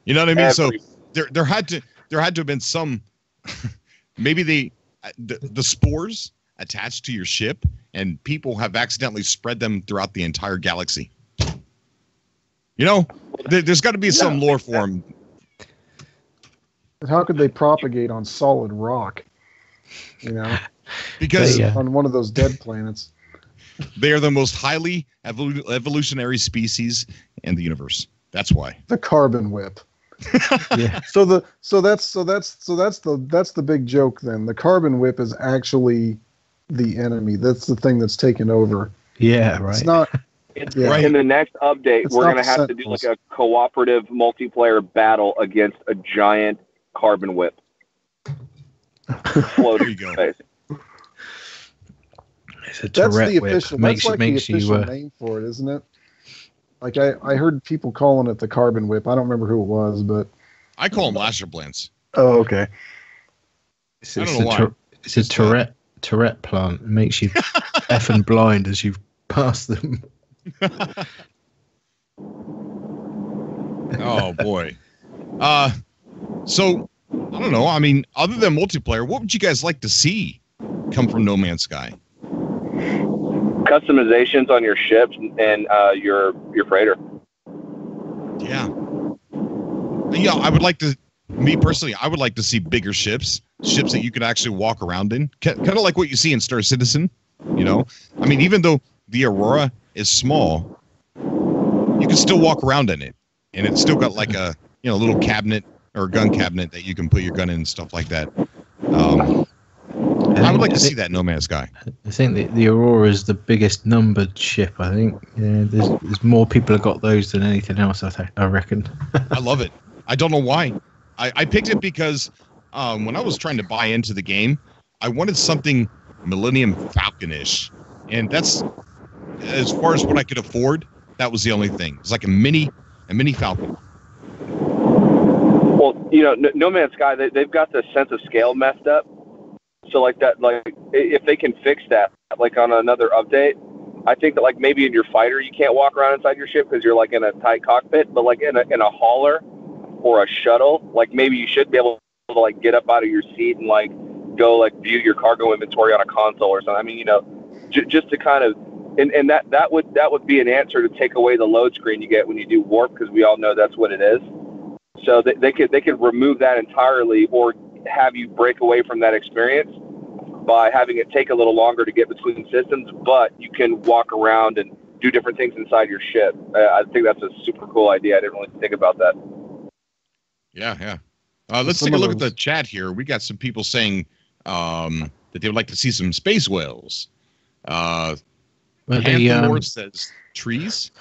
You know what I mean? So there had to have been some. Maybe the spores attached to your ship, and people have accidentally spread them throughout the entire galaxy. There's got to be some lore for them. How could they propagate on solid rock? Because on one of those dead planets. They are the most highly evolutionary species in the universe. That's why. The carbon whip. Yeah. So that's the big joke then. The carbon whip is actually the enemy. That's the thing that's taken over. Yeah, right. It's not. Right. In the next update, It's we're not going to have to do like a cooperative multiplayer battle against a giant carbon whip. floating There you go. space. It's a That's Tourette the whip. official. Makes That's like makes the official you. name for it, isn't it? Like I heard people calling it the carbon whip. I don't remember who it was, but I call them lasher plants. oh, okay. I don't know why. It's a Tourette plant. It makes you effing blind as you pass them. Oh boy. So I don't know. I mean, other than multiplayer, what would you guys like to see come from No Man's Sky? Customizations on your ships and your freighter. Yeah. Yeah, I would like to. Me personally, I would like to see bigger ships that you could actually walk around in, kind of like what you see in Star Citizen. You know, I mean, even though the Aurora is small, you can still walk around in it, and it's still got like a little cabinet or gun cabinet that you can put your gun in and stuff like that. I would like to see that in No Man's Sky. I think the Aurora is the biggest numbered ship. I think there's more people have got those than anything else. I reckon. I love it. I don't know why. I picked it because when I was trying to buy into the game, I wanted something Millennium Falcon-ish, and that's as far as what I could afford. That was the only thing. It's like a mini Falcon. Well, No Man's Sky, they've got the sense of scale messed up. So like that, like if they can fix that, like on another update, I think that like maybe in your fighter you can't walk around inside your ship because you're like in a tight cockpit, but like in a hauler or a shuttle, like maybe you should be able to like get up out of your seat and like go like view your cargo inventory on a console or something. I mean, just to kind of, and that would be an answer to take away the load screen you get when you do warp, because we all know that's what it is. So they could remove that entirely, or have you break away from that experience by having it take a little longer to get between systems, but you can walk around and do different things inside your ship. I think that's a super cool idea. I didn't really think about that. Yeah. Let's take a look at the chat here. We got some people saying that they would like to see some space whales. Lord says trees.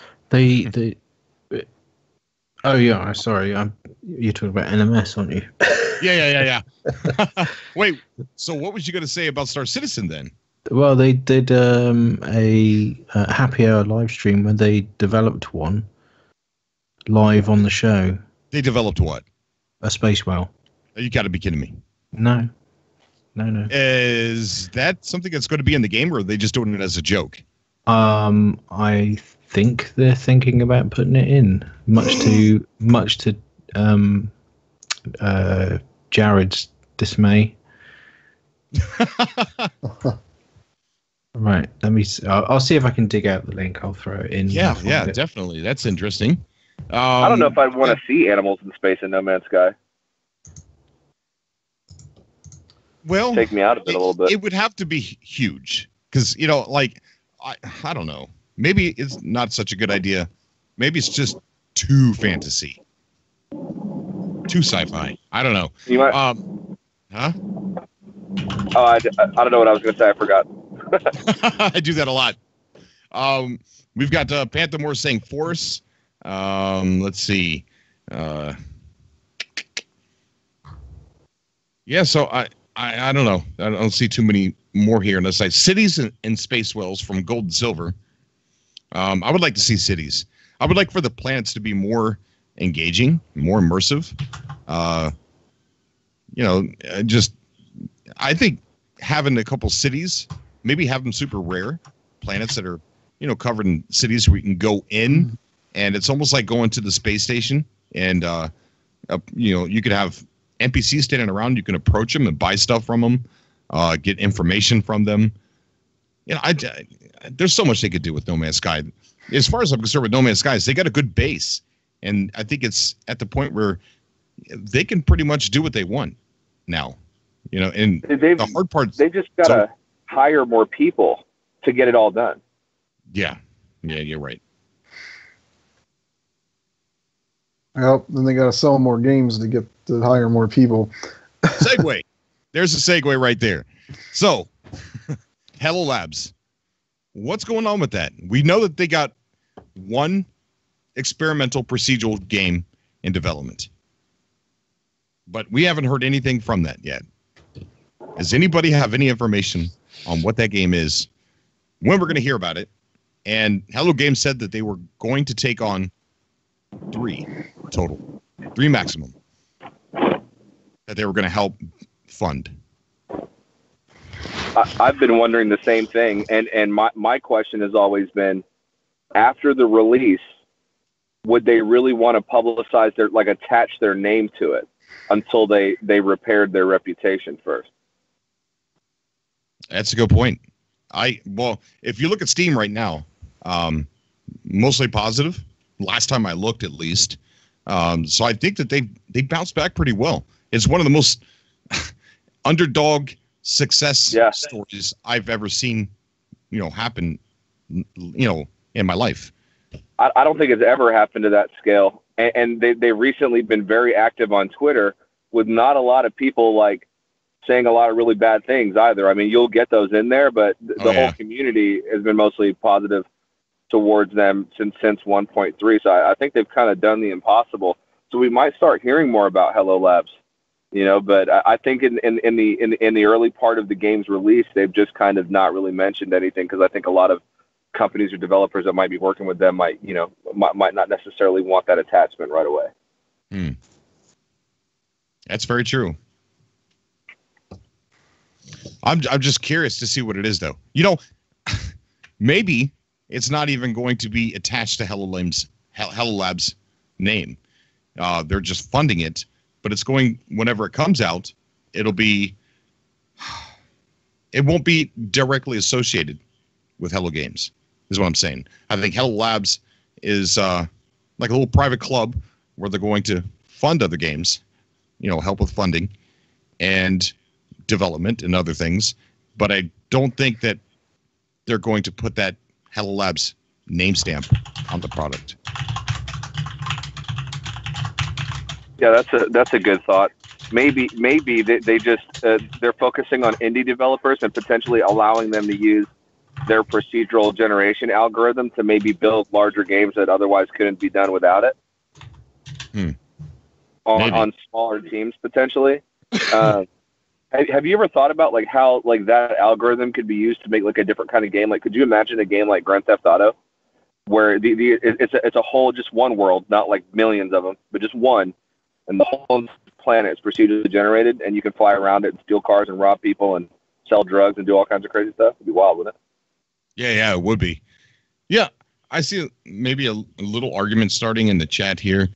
Oh yeah, sorry. You're talking about NMS, aren't you? Yeah. Wait, so what was you going to say about Star Citizen then? Well, they did a happy hour live stream where they developed one live on the show. They developed what? A space whale. You got to be kidding me. No. Is that something that's going to be in the game, or are they just doing it as a joke? I think they're thinking about putting it in, much to Jared's dismay. Right, let me. I'll see if I can dig out the link. I'll throw it in. Yeah, definitely. That's interesting. I don't know if I'd want to see animals in space in No Man's Sky. Well, take me out of it a little bit. It would have to be huge, because like I don't know. Maybe it's not such a good idea. Maybe it's just too fantasy, too sci-fi. I don't know. You might, huh? Oh, I don't know what I was going to say. I forgot. I do that a lot. We've got Panthermore saying force. Let's see. Yeah, so I don't know. I don't see too many more here on the site. Cities and space whales from Gold and Silver. I would like to see cities. I would like for the planets to be more engaging, more immersive. I think having a couple cities, maybe have them super rare planets that are, covered in cities where you can go in, and it's almost like going to the space station, and you could have NPCs standing around. You can approach them and buy stuff from them, get information from them. There's so much they could do with No Man's Sky. As far as I'm concerned with No Man's Sky, they got a good base, and I think it's at the point where they can pretty much do what they want now. And the hard part, they just got to hire more people to get it all done. Yeah, you're right. Well, then they got to sell more games to get to hire more people. Segue. There's a segue right there. So, Hello Labs. What's going on with that? We know that they got one experimental procedural game in development, but we haven't heard anything from that yet. Does anybody have any information on what that game is, when we're going to hear about it? And Hello Games said that they were going to take on 3 total, 3 maximum, that they were going to help fund. I've been wondering the same thing, and my question has always been, after the release, would they really want to publicize their, like, attach their name to it until they repaired their reputation first? That's a good point. Well, if you look at Steam right now, mostly positive. Last time I looked, at least. So I think that they bounced back pretty well. It's one of the most underdog success stories I've ever seen, happen, in my life. I don't think it's ever happened to that scale. And they've recently been very active on Twitter with not a lot of people, like, saying a lot of really bad things either. I mean, you'll get those in there, but the whole community has been mostly positive towards them since 1.3. So I think they've kind of done the impossible. So we might start hearing more about Hello Labs, but I think in the early part of the game's release, they've just kind of not really mentioned anything, because I think a lot of companies or developers that might be working with them might not necessarily want that attachment right away. That's very true. I'm just curious to see what it is, though. Maybe it's not even going to be attached to Hello Labs' name. They're just funding it, but it's going, whenever it comes out, it won't be directly associated with Hello Games, is what I'm saying. I think Hello Labs is like a little private club where they're going to fund other games, help with funding and development and other things, but I don't think that they're going to put that Hello Labs name stamp on the product. Yeah, that's a good thought. Maybe they just they're focusing on indie developers and potentially allowing them to use their procedural generation algorithm to maybe build larger games that otherwise couldn't be done without it. On smaller teams potentially. Have you ever thought about, like, how, like, that algorithm could be used to make, like, a different kind of game? Like, could you imagine a game like Grand Theft Auto, where it's a whole, just one world, not like millions of them, but just one, and the whole planet is procedurally generated, and you can fly around it and steal cars and rob people and sell drugs and do all kinds of crazy stuff? It'd be wild, wouldn't it? Yeah, it would be. Yeah, I see maybe a little argument starting in the chat here.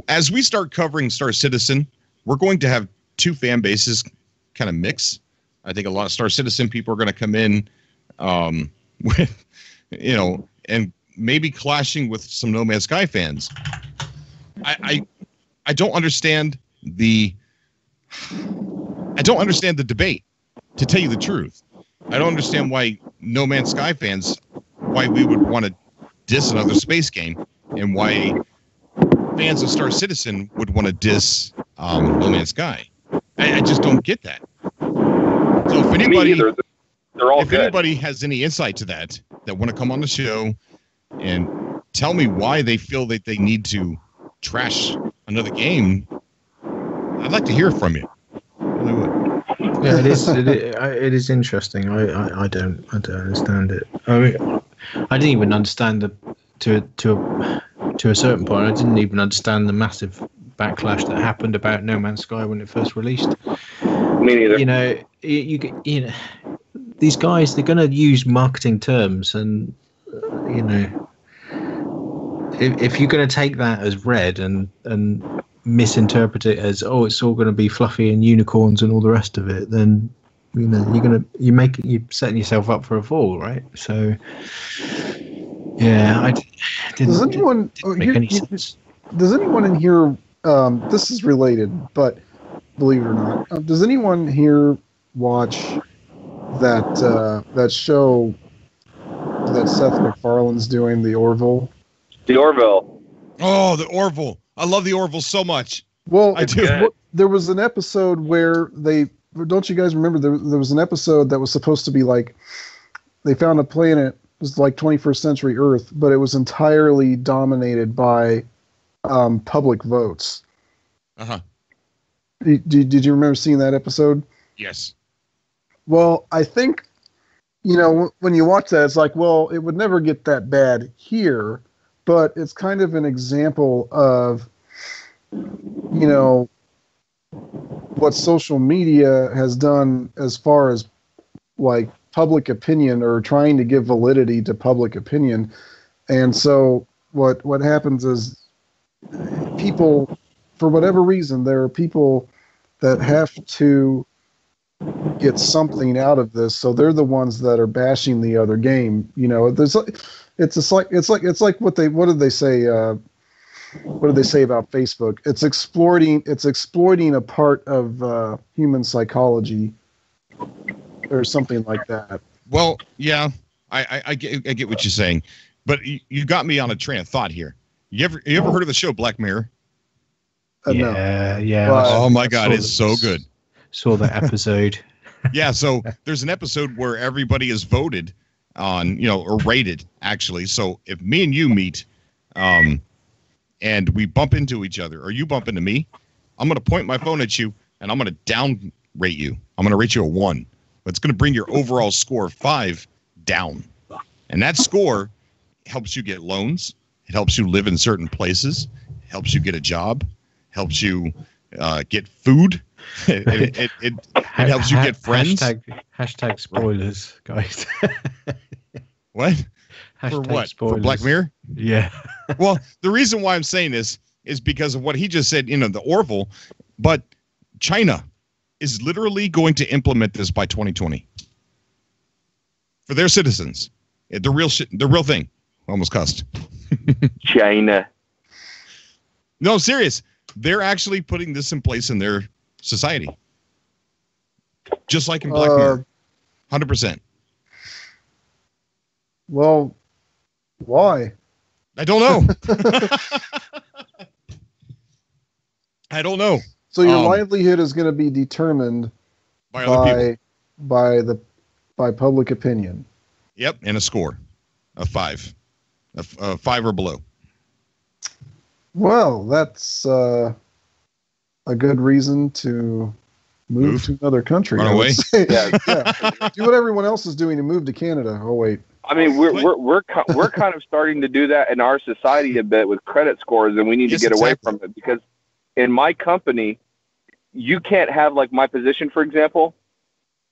As we start covering Star Citizen, we're going to have 2 fan bases kind of mix. I think a lot of Star Citizen people are going to come in with, and maybe clashing with some No Man's Sky fans. I don't understand the debate, to tell you the truth. I don't understand why No Man's Sky fans, why we would want to diss another space game, and why fans of Star Citizen would want to diss No Man's Sky. I just don't get that. So if anybody has any insight to that want to come on the show and tell me why they feel that they need to trash another game, I'd like to hear from you. I really would. Yeah, it is interesting. I don't understand it. I mean, I didn't even understand to a certain point. I didn't even understand the massive backlash that happened about No Man's Sky when it first released. Me neither. You know, these guys, they're going to use marketing terms, and if you're going to take that as read and misinterpret it as, oh, it's all going to be fluffy and unicorns and all the rest of it, then you're setting yourself up for a fall, right? So yeah, does anyone in here? This is related, but believe it or not, does anyone here watch that show that Seth MacFarlane's doing, The Orville? The Orville. Oh, The Orville. I love The Orville so much. Well, I do. There was an episode where don't you guys remember, there was an episode that was supposed to be like, they found a planet, it was like 21st century Earth, but it was entirely dominated by public votes. Uh-huh. Did you remember seeing that episode? Yes. Well, I think, when you watch that, it's like, well, it would never get that bad here, but it's kind of an example of, what social media has done as far as like public opinion or trying to give validity to public opinion. And so what happens is people, for whatever reason, there are people that have to get something out of this, so they're the ones that are bashing the other game. There's it's like what did they say? What did they say about Facebook? It's exploiting a part of human psychology, or something like that. Well, yeah, I get what you're saying, but you got me on a train of thought here. You ever heard of the show Black Mirror? No. Yeah. Oh my God, it's so good. Saw that episode. Yeah, so there's an episode where everybody is voted on, or rated actually. So if me and you meet, and we bump into each other, or you bump into me, I'm going to point my phone at you, and I'm going to down rate you. I'm going to rate you a 1. But it's going to bring your overall score of 5 down. And that score helps you get loans. It helps you live in certain places. It helps you get a job. Helps you get food. It helps you get friends. Hashtag spoilers, guys. What? Hashtag For what? spoilers. For Black Mirror? Yeah. Well, the reason why I'm saying this is because of what he just said, the Orville, but China is literally going to implement this by 2020 for their citizens. The real thing. Almost cussed. China. No, serious. They're actually putting this in place in their society. Just like in Black Mirror. 100%. Well, why? I don't know. I don't know. So your livelihood is going to be determined by other people. by public opinion. Yep, and a score of 5, a 5 or below. Well, that's a good reason to move to another country. Run away. Yeah. Do what everyone else is doing and move to Canada. Oh wait. I mean, we're kind of starting to do that in our society a bit with credit scores, and we need to get away from it, because in my company, you can't have like my position, for example,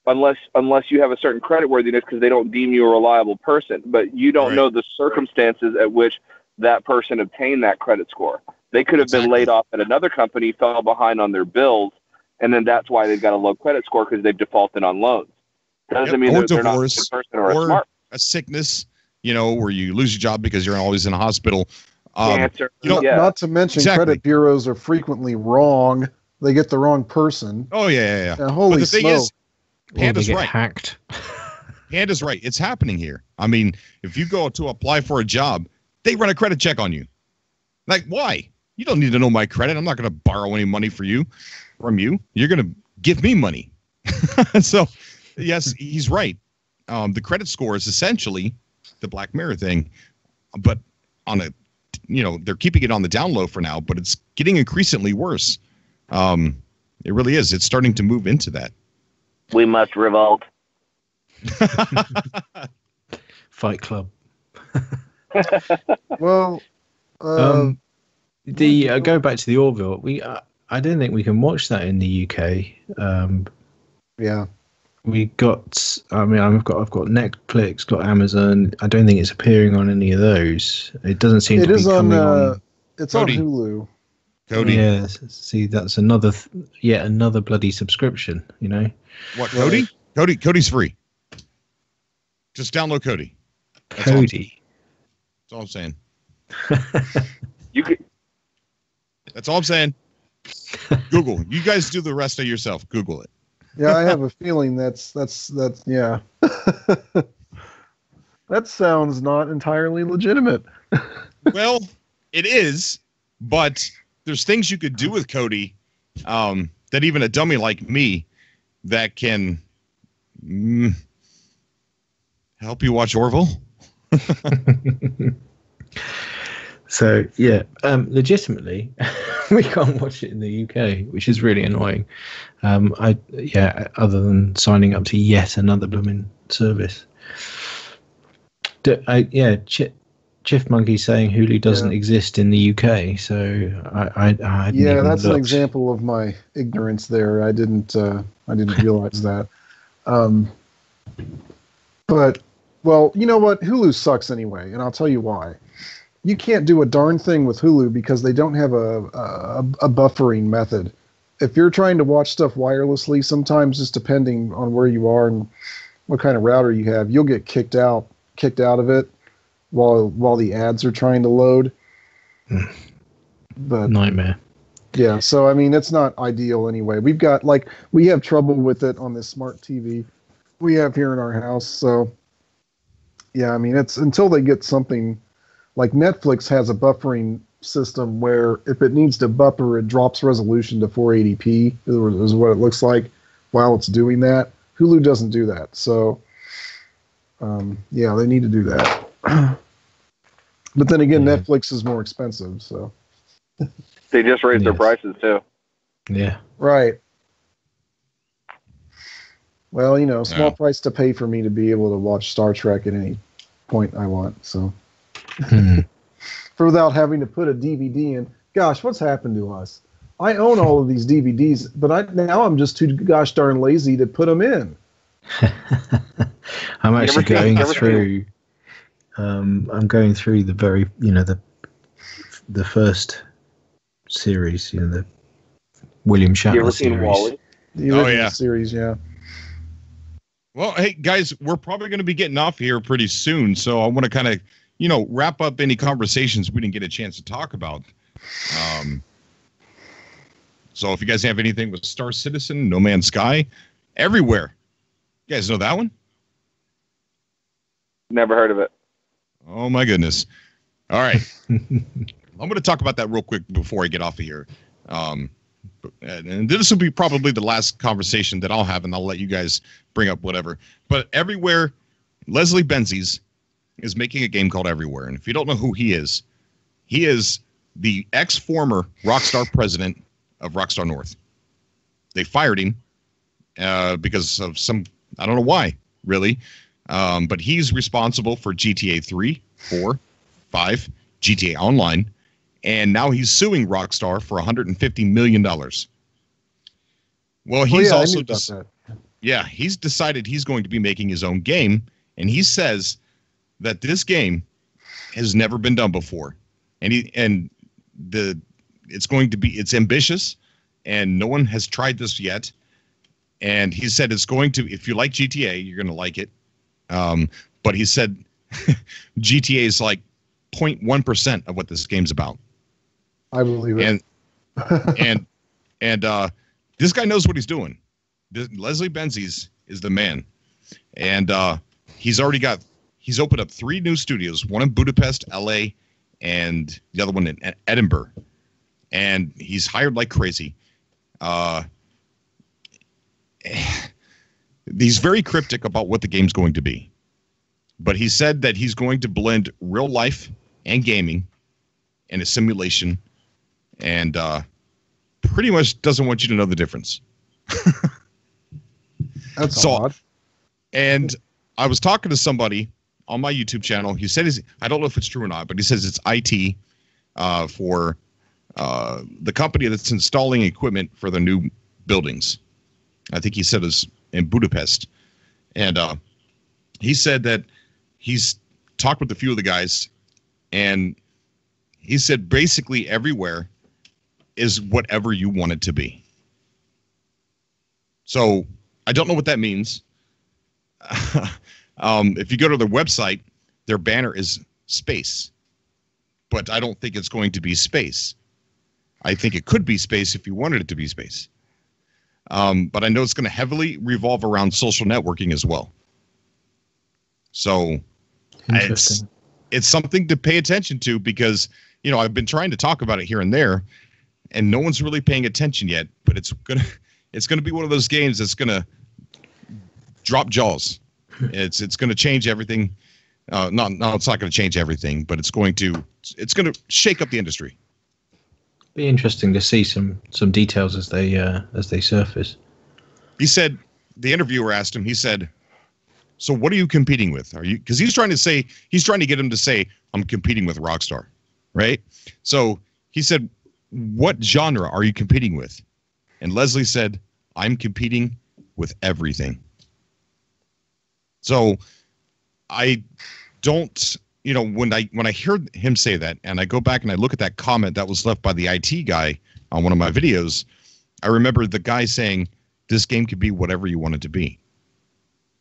unless you have a certain credit worthiness, because they don't deem you a reliable person. But you don't know the circumstances at which that person obtained that credit score. They could have been laid off at another company, fell behind on their bills, and then that's why they've got a low credit score, because they've defaulted on loans. Doesn't mean they're not a good person or a smart. A sickness, where you lose your job because you're always in a hospital. Cancer. Not to mention credit bureaus are frequently wrong. They get the wrong person. Oh, yeah. Holy but the thing is, Panda's right. Hacked. Panda's right. It's happening here. I mean, if you go to apply for a job, they run a credit check on you. Like, why? You don't need to know my credit. I'm not going to borrow any money from you. You're going to give me money. So, yes, he's right. The credit score is essentially the Black Mirror thing, but on a, they're keeping it on the down low for now, but it's getting increasingly worse. It really is. It's starting to move into that. We must revolt. Fight Club. Well, go back to the Orville. I don't think we can watch that in the UK. Yeah. I've got Netflix, got Amazon. I don't think it's appearing on any of those. It doesn't seem to be coming on. It's on Hulu. Cody. Yeah, see, that's yet another bloody subscription, What, Cody? Cody's free. Just download Cody. Cody. That's all I'm saying. You could. That's all I'm saying. Google. You guys do the rest of yourself. Google it. Yeah, I have a feeling that's yeah. That sounds not entirely legitimate. Well, it is, but there's things you could do with Cody that even a dummy like me that can help you watch Orville. So, yeah, legitimately, we can't watch it in the UK, which is really annoying. Other than signing up to yet another blooming service. Chiff Monkey saying Hulu doesn't exist in the UK, so I that's an example of my ignorance there. I didn't realize that. But well, you know what? Hulu sucks anyway, and I'll tell you why. You can't do a darn thing with Hulu because they don't have a buffering method. If you're trying to watch stuff wirelessly, sometimes just depending on where you are and what kind of router you have, you'll get kicked out of it while the ads are trying to load. But nightmare. Yeah, so I mean it's not ideal anyway. We have trouble with it on this smart TV we have here in our house. So yeah, I mean it's until they get something like Netflix has a buffering system where if it needs to buffer, it drops resolution to 480p is what it looks like while it's doing that. Hulu doesn't do that. So they need to do that. But then again, Netflix is more expensive, so they just raised their prices too. Yeah. Right. Well, small price to pay for me to be able to watch Star Trek at any point I want. So, for without having to put a DVD in. Gosh, what's happened to us? I own all of these DVDs, but now I'm just too gosh darn lazy to put them in. I'm actually going through. I'm going through the very, the first series, the William Shatner series. Wall-E? The original series, yeah. Well, hey guys, we're probably going to be getting off here pretty soon, so I want to kind of, wrap up any conversations we didn't get a chance to talk about. So if you guys have anything with Star Citizen, No Man's Sky, Everywhere, you guys know that one? Never heard of it. Oh my goodness! All right, I'm going to talk about that real quick before I get off of here. And this will be probably the last conversation that I'll have, and I'll let you guys bring up whatever. But Everywhere, Leslie Benzies is making a game called Everywhere. And if you don't know who he is the ex-former Rockstar president of Rockstar North. They fired him because of I don't know why, really. But he's responsible for GTA 3, 4, 5, GTA Online. And now he's suing Rockstar for $150 million. Well, he's he's decided he's going to be making his own game, and he says that this game has never been done before, it's ambitious, and no one has tried this yet. And he said it's going to, if you like GTA, you're going to like it. But he said GTA is like 0.1% of what this game's about. I believe it. And this guy knows what he's doing. Leslie Benzies is the man. And he's opened up 3 new studios, one in Budapest, LA, and the other one in Edinburgh. And he's hired like crazy. He's very cryptic about what the game's going to be. But he said that he's going to blend real life and gaming and a simulation, and pretty much doesn't want you to know the difference. That's odd. And I was talking to somebody on my YouTube channel. He said, I don't know if it's true or not, but he says it's IT for the company that's installing equipment for the new buildings. I think he said it's in Budapest. And he said that he's talked with a few of the guys, and he said basically Everywhere is whatever you want it to be. So I don't know what that means. If you go to their website, their banner is space. But I don't think it's going to be space. I think it could be space if you wanted it to be space. But I know it's going to heavily revolve around social networking as well. So it's something to pay attention to, because, I've been trying to talk about it here and there, and no one's really paying attention yet. But it's gonna be one of those games that's gonna drop jaws. It's gonna change everything. It's not gonna change everything, but it's gonna shake up the industry. be interesting to see some details as they surface. He said, the interviewer asked him, he said, so what are you competing with? Are you, because he's trying to get him to say, I'm competing with Rockstar, right? So he said, what genre are you competing with? And Leslie said, I'm competing with everything. So I don't, you know, when I heard him say that, and I go back and I look at that comment that was left by the IT guy on one of my videos, I remember the guy saying, this game could be whatever you want it to be.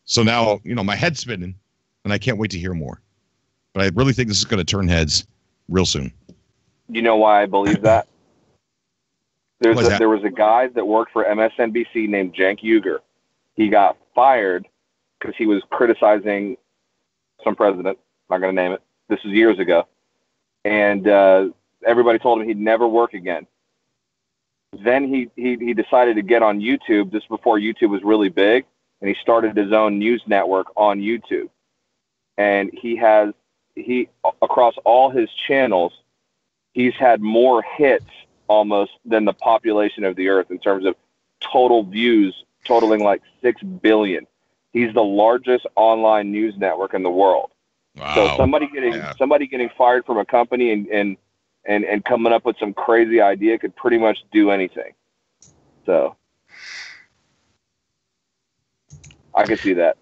So now, you know, my head's spinning, and I can't wait to hear more. But I really think this is going to turn heads real soon. You know why I believe that? There was a guy that worked for MSNBC named Cenk Uygur. He got fired because he was criticizing some president. I'm not going to name it. This was years ago. And everybody told him he'd never work again. Then he decided to get on YouTube just before YouTube was really big, and he started his own news network on YouTube. And he across all his channels, he's had more hits almost than the population of the earth in terms of total views, totaling like 6 billion. He's the largest online news network in the world. Wow. So somebody getting fired from a company and coming up with some crazy idea could pretty much do anything. So I could see that.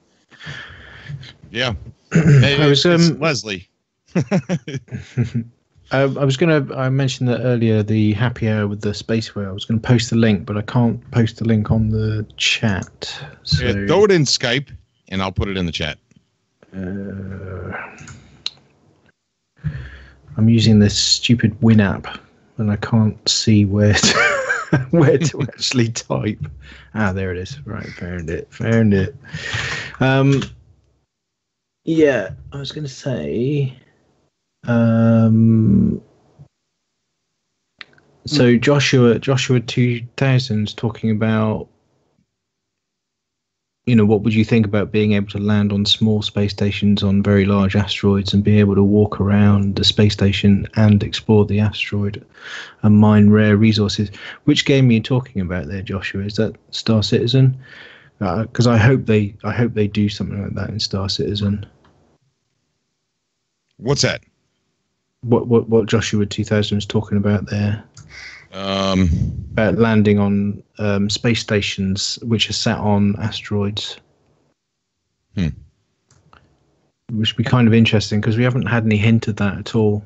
Yeah. It's Leslie. I mentioned that earlier, the happy hour with the space whale. I was going to post the link, but I can't post the link on the chat. So yeah, throw it in Skype, and I'll put it in the chat. I'm using this stupid Win app, and I can't see where to actually type. Ah, there it is. Right, found it. Yeah, I was going to say. So Joshua 2000's talking about, you know, what would you think about being able to land on small space stations on very large asteroids and be able to walk around the space station and explore the asteroid and mine rare resources? Which game are you talking about there, Joshua? Is that Star Citizen? Because I hope they do something like that in Star Citizen. What's that? What Joshua 2000 was talking about there? About landing on space stations which are sat on asteroids. Which would be kind of interesting because we haven't had any hint of that at all.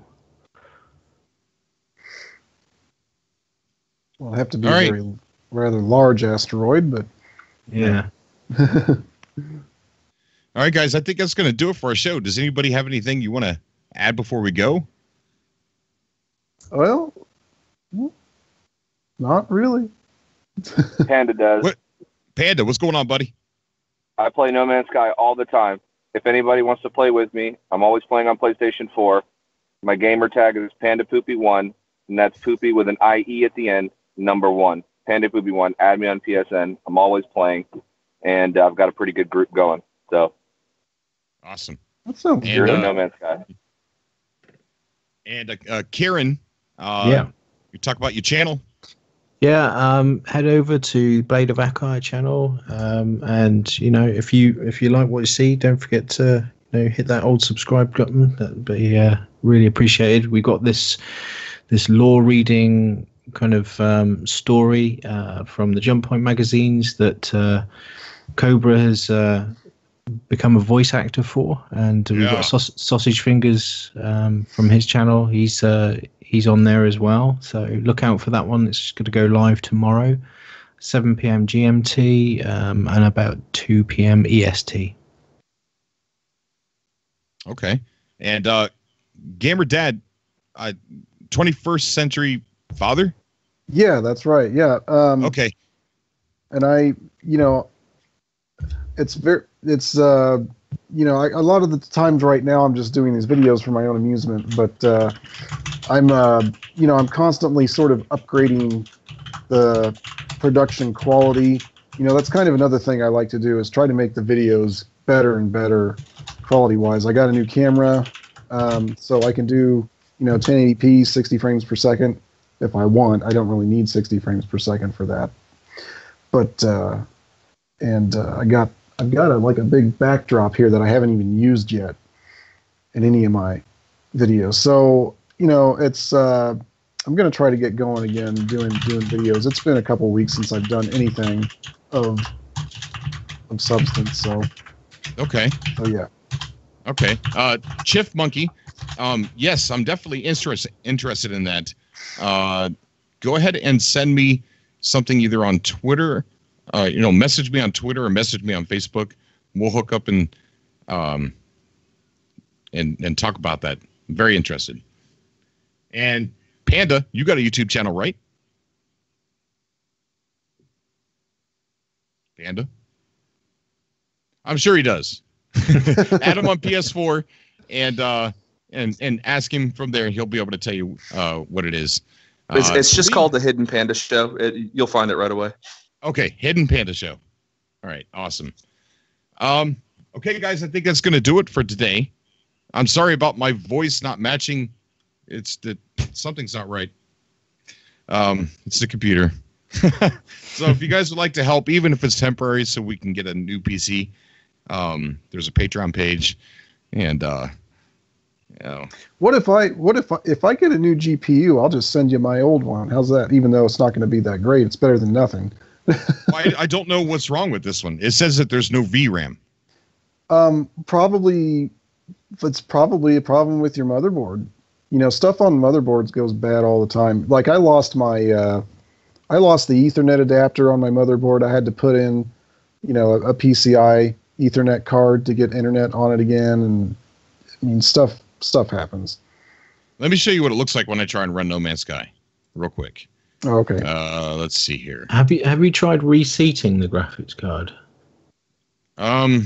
Well, it'll have to be a rather large asteroid, but yeah. All right, guys, I think that's going to do it for our show. Does anybody have anything you want to add before we go? Well, not really. Panda does. What? Panda, what's going on, buddy? I play No Man's Sky all the time. If anybody wants to play with me, I'm always playing on PlayStation 4. My gamer tag is PandaPoopy1, and that's Poopy with an IE at the end, number 1. PandaPoopy1. Add me on PSN. I'm always playing, and I've got a pretty good group going. So awesome. That sounds you're good. in No Man's Sky. And Kieran, you talk about your channel. Yeah, head over to Blade of Akai channel, and you know, if you like what you see, don't forget to hit that old subscribe button. That'd be really appreciated. We got this lore reading kind of story from the Jump Point magazines that Cobra has become a voice actor for, and we've got Sausage Fingers from his channel. He's on there as well, so look out for that one. It's going to go live tomorrow, 7 p.m. GMT and about 2 p.m. EST. Okay. And Gamer Dad, 21st Century Father? Yeah, that's right. Yeah. Okay. And a lot of the times right now I'm just doing these videos for my own amusement, but I'm constantly sort of upgrading the production quality. That's kind of another thing I like to do, is try to make the videos better and better quality wise. I got a new camera, so I can do 1080p 60 frames per second, if I want. I don't really need 60 frames per second for that. But I've got a big backdrop here that I haven't even used yet in any of my videos. So it's I'm gonna try to get going again doing videos. It's been a couple of weeks since I've done anything of substance. So okay. So yeah. Okay. Chiff Monkey. Yes, I'm definitely interested in that. Go ahead and send me something either on Twitter. Message me on Twitter or message me on Facebook. We'll hook up and talk about that. I'm very interested. And Panda, you got a YouTube channel, right? Panda? I'm sure he does. Add him on PS4 and ask him from there. He'll be able to tell you what it is. It's just called the Hidden Panda Show. You'll find it right away. Okay, Hidden Panda Show. All right, awesome. Okay, guys, I think that's going to do it for today. I'm sorry about my voice not matching. It's something's not right. It's the computer. So if you guys would like to help, even if it's temporary, so we can get a new PC, there's a Patreon page, and What if I get a new GPU? I'll just send you my old one. How's that? Even though it's not going to be that great, it's better than nothing. I don't know what's wrong with this one. It says that there's no VRAM. It's probably a problem with your motherboard. Stuff on motherboards goes bad all the time. Like I lost the Ethernet adapter on my motherboard. I had to put in, a PCI Ethernet card to get internet on it again, and I mean stuff happens. Let me show you what it looks like when I try and run No Man's Sky, real quick. Oh, okay. Let's see here. Have you tried reseating the graphics card? I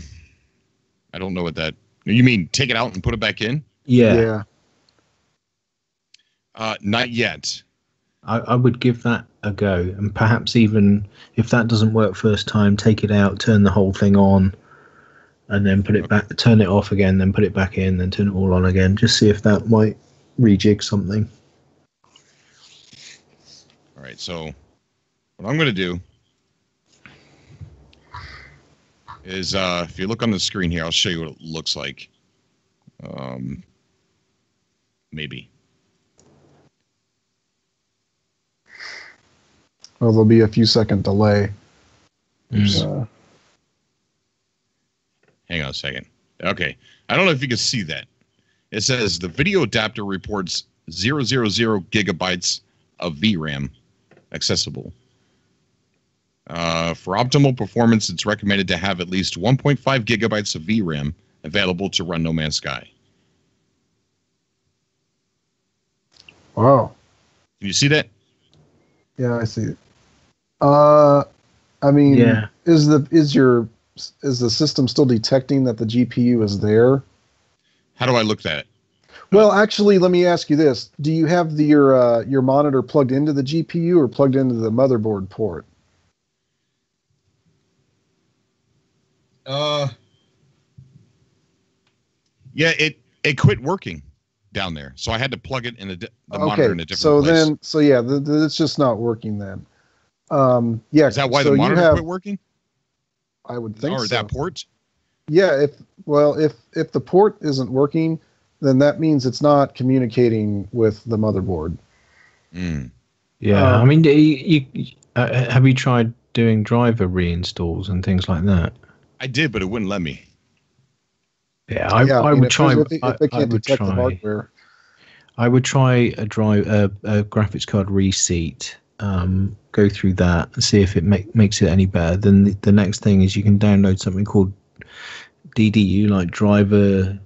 don't know what that. You mean take it out and put it back in? Yeah. Not yet. I would give that a go, and perhaps even if that doesn't work first time, take it out, turn the whole thing on, and then put it back, turn it off again, then put it back in, then turn it all on again. Just see if that might rejig something. All right, so what I'm going to do is, if you look on the screen here, I'll show you what it looks like. Maybe. Well, there'll be a few second delay. Hang on a second. Okay. I don't know if you can see that. It says the video adapter reports 000 gigabytes of VRAM accessible. For optimal performance, it's recommended to have at least 1.5 gigabytes of VRAM available to run No Man's Sky. Wow. Can you see that? Yeah, I see it. I mean, yeah. Is the system still detecting that the GPU is there? How do I look at it? Well, actually, let me ask you this: do you have your monitor plugged into the GPU or plugged into the motherboard port? Yeah, it quit working down there, so I had to plug it in the monitor in a different place. It's just not working then. Yeah. Is that why the monitor quit working? I would think so. Or that port? Yeah. If the port isn't working, then that means it's not communicating with the motherboard. Mm. Yeah. I mean, have you tried doing driver reinstalls and things like that? I did, but it wouldn't let me. Yeah, I would try. If they can't detect the hardware, I would try a graphics card reseat. Go through that and see if it makes it any better. Then the next thing is you can download something called DDU, like driver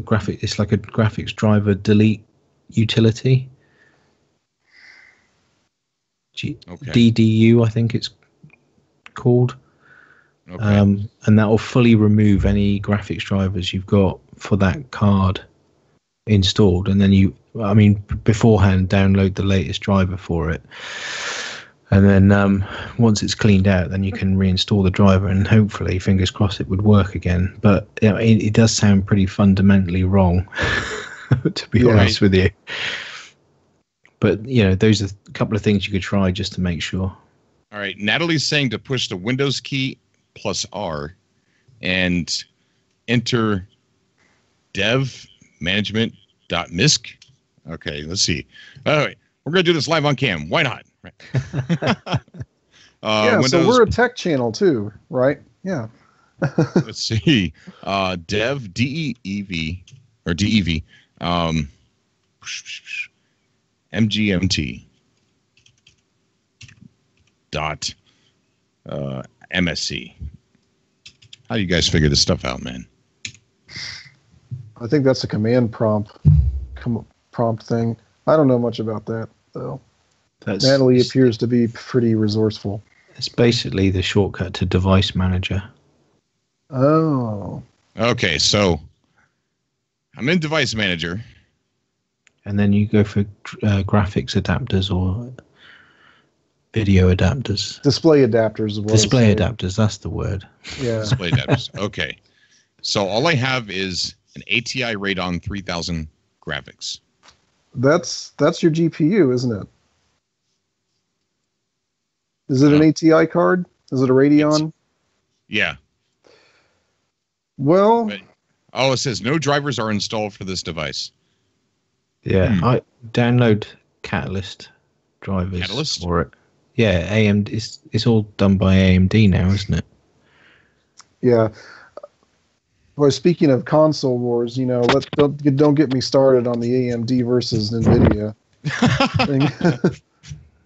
graphic. It's like a graphics driver delete utility. DDU, I think it's called. Okay. And that will fully remove any graphics drivers you've got for that card installed, and then beforehand download the latest driver for it, and then once it's cleaned out, then you can reinstall the driver, and hopefully, fingers crossed, it would work again. But it does sound pretty fundamentally wrong, to be honest with you. But those are a couple of things you could try just to make sure. All right, Natalie's saying to push the Windows key plus R and enter dev management.misc. Okay, let's see. All right, we're going to do this live on cam. Why not? Right. Windows, so we're a tech channel too, right? Yeah. Let's see. Dev, D-E-E-V, or D-E-V, MGMT dot MSC. How do you guys figure this stuff out, man? I think that's a command prompt thing. I don't know much about that, though. Natalie appears to be pretty resourceful. It's basically the shortcut to Device Manager. Oh. Okay, so I'm in Device Manager. And then you go for graphics adapters or video adapters. Display adapters. Display adapters, that's the word. Yeah. Display adapters. Okay. So all I have is an ATI Radeon 3000 graphics. That's your GPU, isn't it? Is it an ATI card? Is it a Radeon? Yeah. Well. It says no drivers are installed for this device. Yeah, I download Catalyst drivers for it. Yeah, AMD. It's all done by AMD now, isn't it? Yeah. Well, speaking of console wars, don't get me started on the AMD versus NVIDIA thing.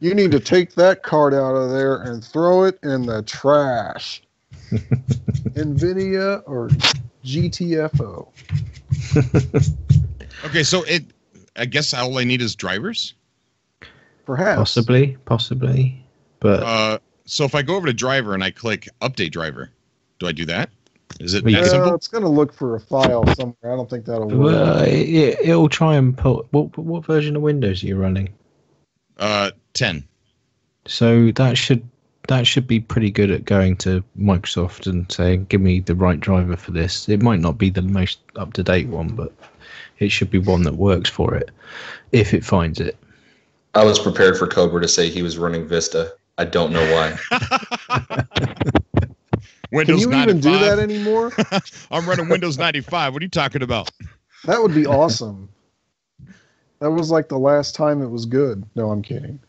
You need to take that card out of there and throw it in the trash. NVIDIA or GTFO. Okay, so I guess all I need is drivers? Perhaps. Possibly. But so if I go over to driver and I click update driver, do I do that? Is it that simple? It's going to look for a file somewhere. I don't think that'll work. Well, it'll try and put... What version of Windows are you running? 10. So that should be pretty good at going to Microsoft and saying, give me the right driver for this. It might not be the most up-to-date one, but it should be one that works for it, if it finds it. I was prepared for Cobra to say he was running Vista. I don't know why. Windows Can you 95. even do that anymore? I'm running Windows 95. What are you talking about? That would be awesome. That was like the last time it was good. No, I'm kidding.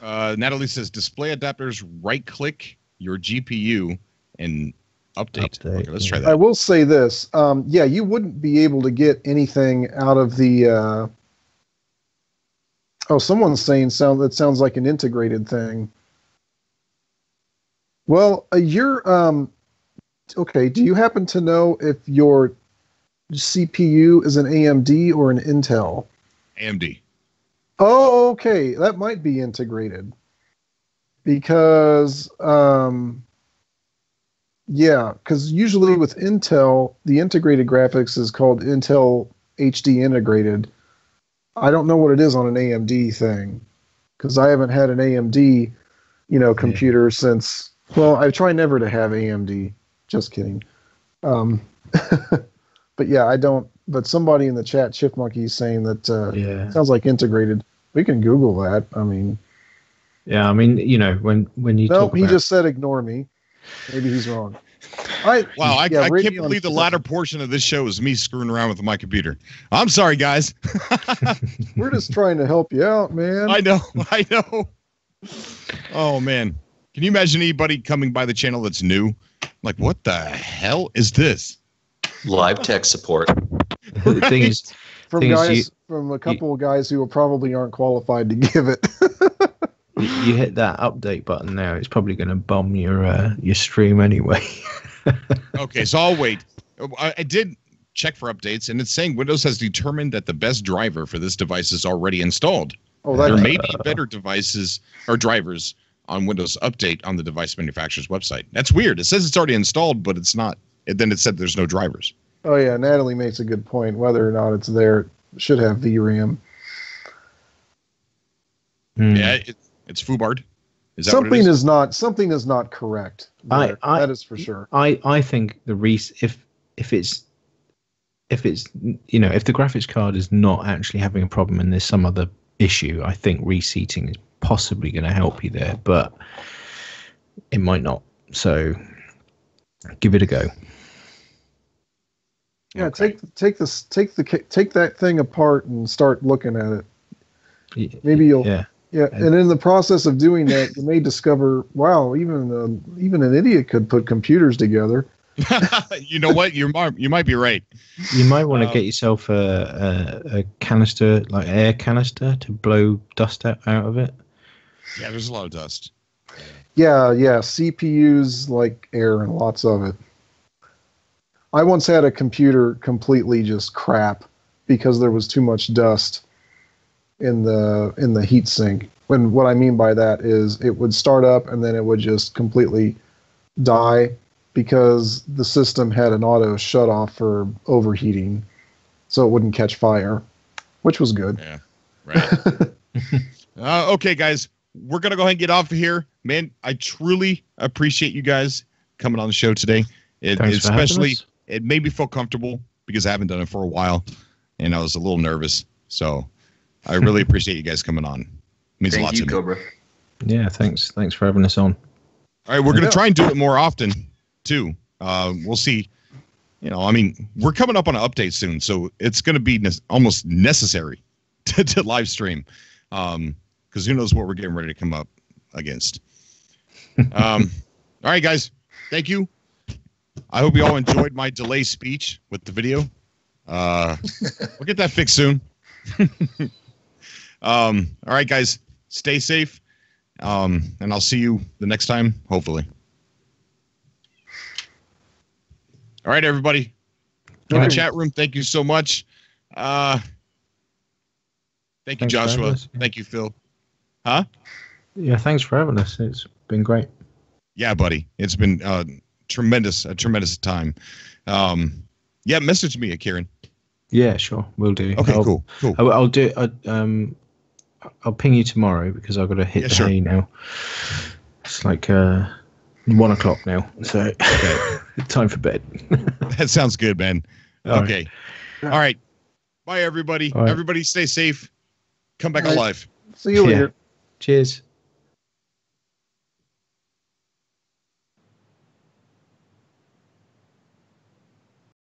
Natalie says display adapters, right click your GPU and update. Okay, let's try that. I will say this. You wouldn't be able to get anything out of the... someone's saying that sounds like an integrated thing. Well, okay, do you happen to know if your CPU is an AMD or an Intel? AMD. Oh, okay. That might be integrated. Because, because usually with Intel, the integrated graphics is called Intel HD integrated. I don't know what it is on an AMD thing, because I haven't had an AMD, computer since... Well, I try never to have AMD. Just kidding. But yeah, I don't. But somebody in the chat, Shift Monkey, is saying that sounds like integrated. We can Google that. I mean, yeah. I mean, when you talk. He just said ignore me. Maybe he's wrong. I can't believe the latter portion of this show is me screwing around with my computer. I'm sorry, guys. We're just trying to help you out, man. I know. Oh man. Can you imagine anybody coming by the channel that's new? Like, what the hell is this? Live tech support. The thing is, from a couple of guys who probably aren't qualified to give it. You hit that update button now, it's probably going to bomb your stream anyway. Okay, so I'll wait. I did check for updates, and it's saying Windows has determined that the best driver for this device is already installed. There may be better devices or drivers on Windows Update on the device manufacturer's website. That's weird. It says it's already installed, but it's not. Then it said there's no drivers. Oh, yeah. Natalie makes a good point. Whether or not it's there, it should have VRAM. Yeah, it's FUBARD. Is that something what it is? Something is not correct. That is for sure. I think if if it's, you know, if the graphics card is not actually having a problem and there's some other issue, I think reseating is possibly going to help you there, but it might not. So give it a go. Yeah, take that thing apart and start looking at it. Maybe you'll and in the process of doing that, you may discover, wow, even an idiot could put computers together. You know what? You might be right. You might want to get yourself a canister, like air canister, to blow dust out of it. Yeah, there's a lot of dust. Yeah, CPUs like air and lots of it. I once had a computer completely just crap because there was too much dust in the heatsink. What I mean by that is it would start up and then it would just completely die because the system had an auto shut off for overheating, so it wouldn't catch fire, which was good. Yeah, right. Okay, guys, we're gonna go ahead and get off of here. Man, I truly appreciate you guys coming on the show today. Especially, it made me feel comfortable because I haven't done it for a while, and I was a little nervous. So I really appreciate you guys coming on. It means a lot to me. Cobra. Yeah, thanks for having us on. All right, we're gonna try and do it more often too. We'll see. You know, I mean, we're coming up on an update soon, so it's going to be almost necessary to live stream, because who knows what we're getting ready to come up against. All right, guys, thank you. I hope you all enjoyed my delay speech with the video. We'll get that fixed soon. All right, guys, stay safe, and I'll see you the next time, hopefully. All right, everybody. In the chat room, thank you so much. Thank you, Joshua. Thank you, Phil. Huh? Yeah, thanks for having us. It's been great. Yeah, buddy. It's been a tremendous time. Yeah, message me, Kieran. Yeah, sure. We'll do. Okay, cool. I'll do I'll ping you tomorrow because I've got to hit the hay now. It's like 1 o'clock now, so time for bed. That sounds good, man. Okay. All right. Bye, everybody. All right. Everybody stay safe. Come back alive. See you later. Cheers.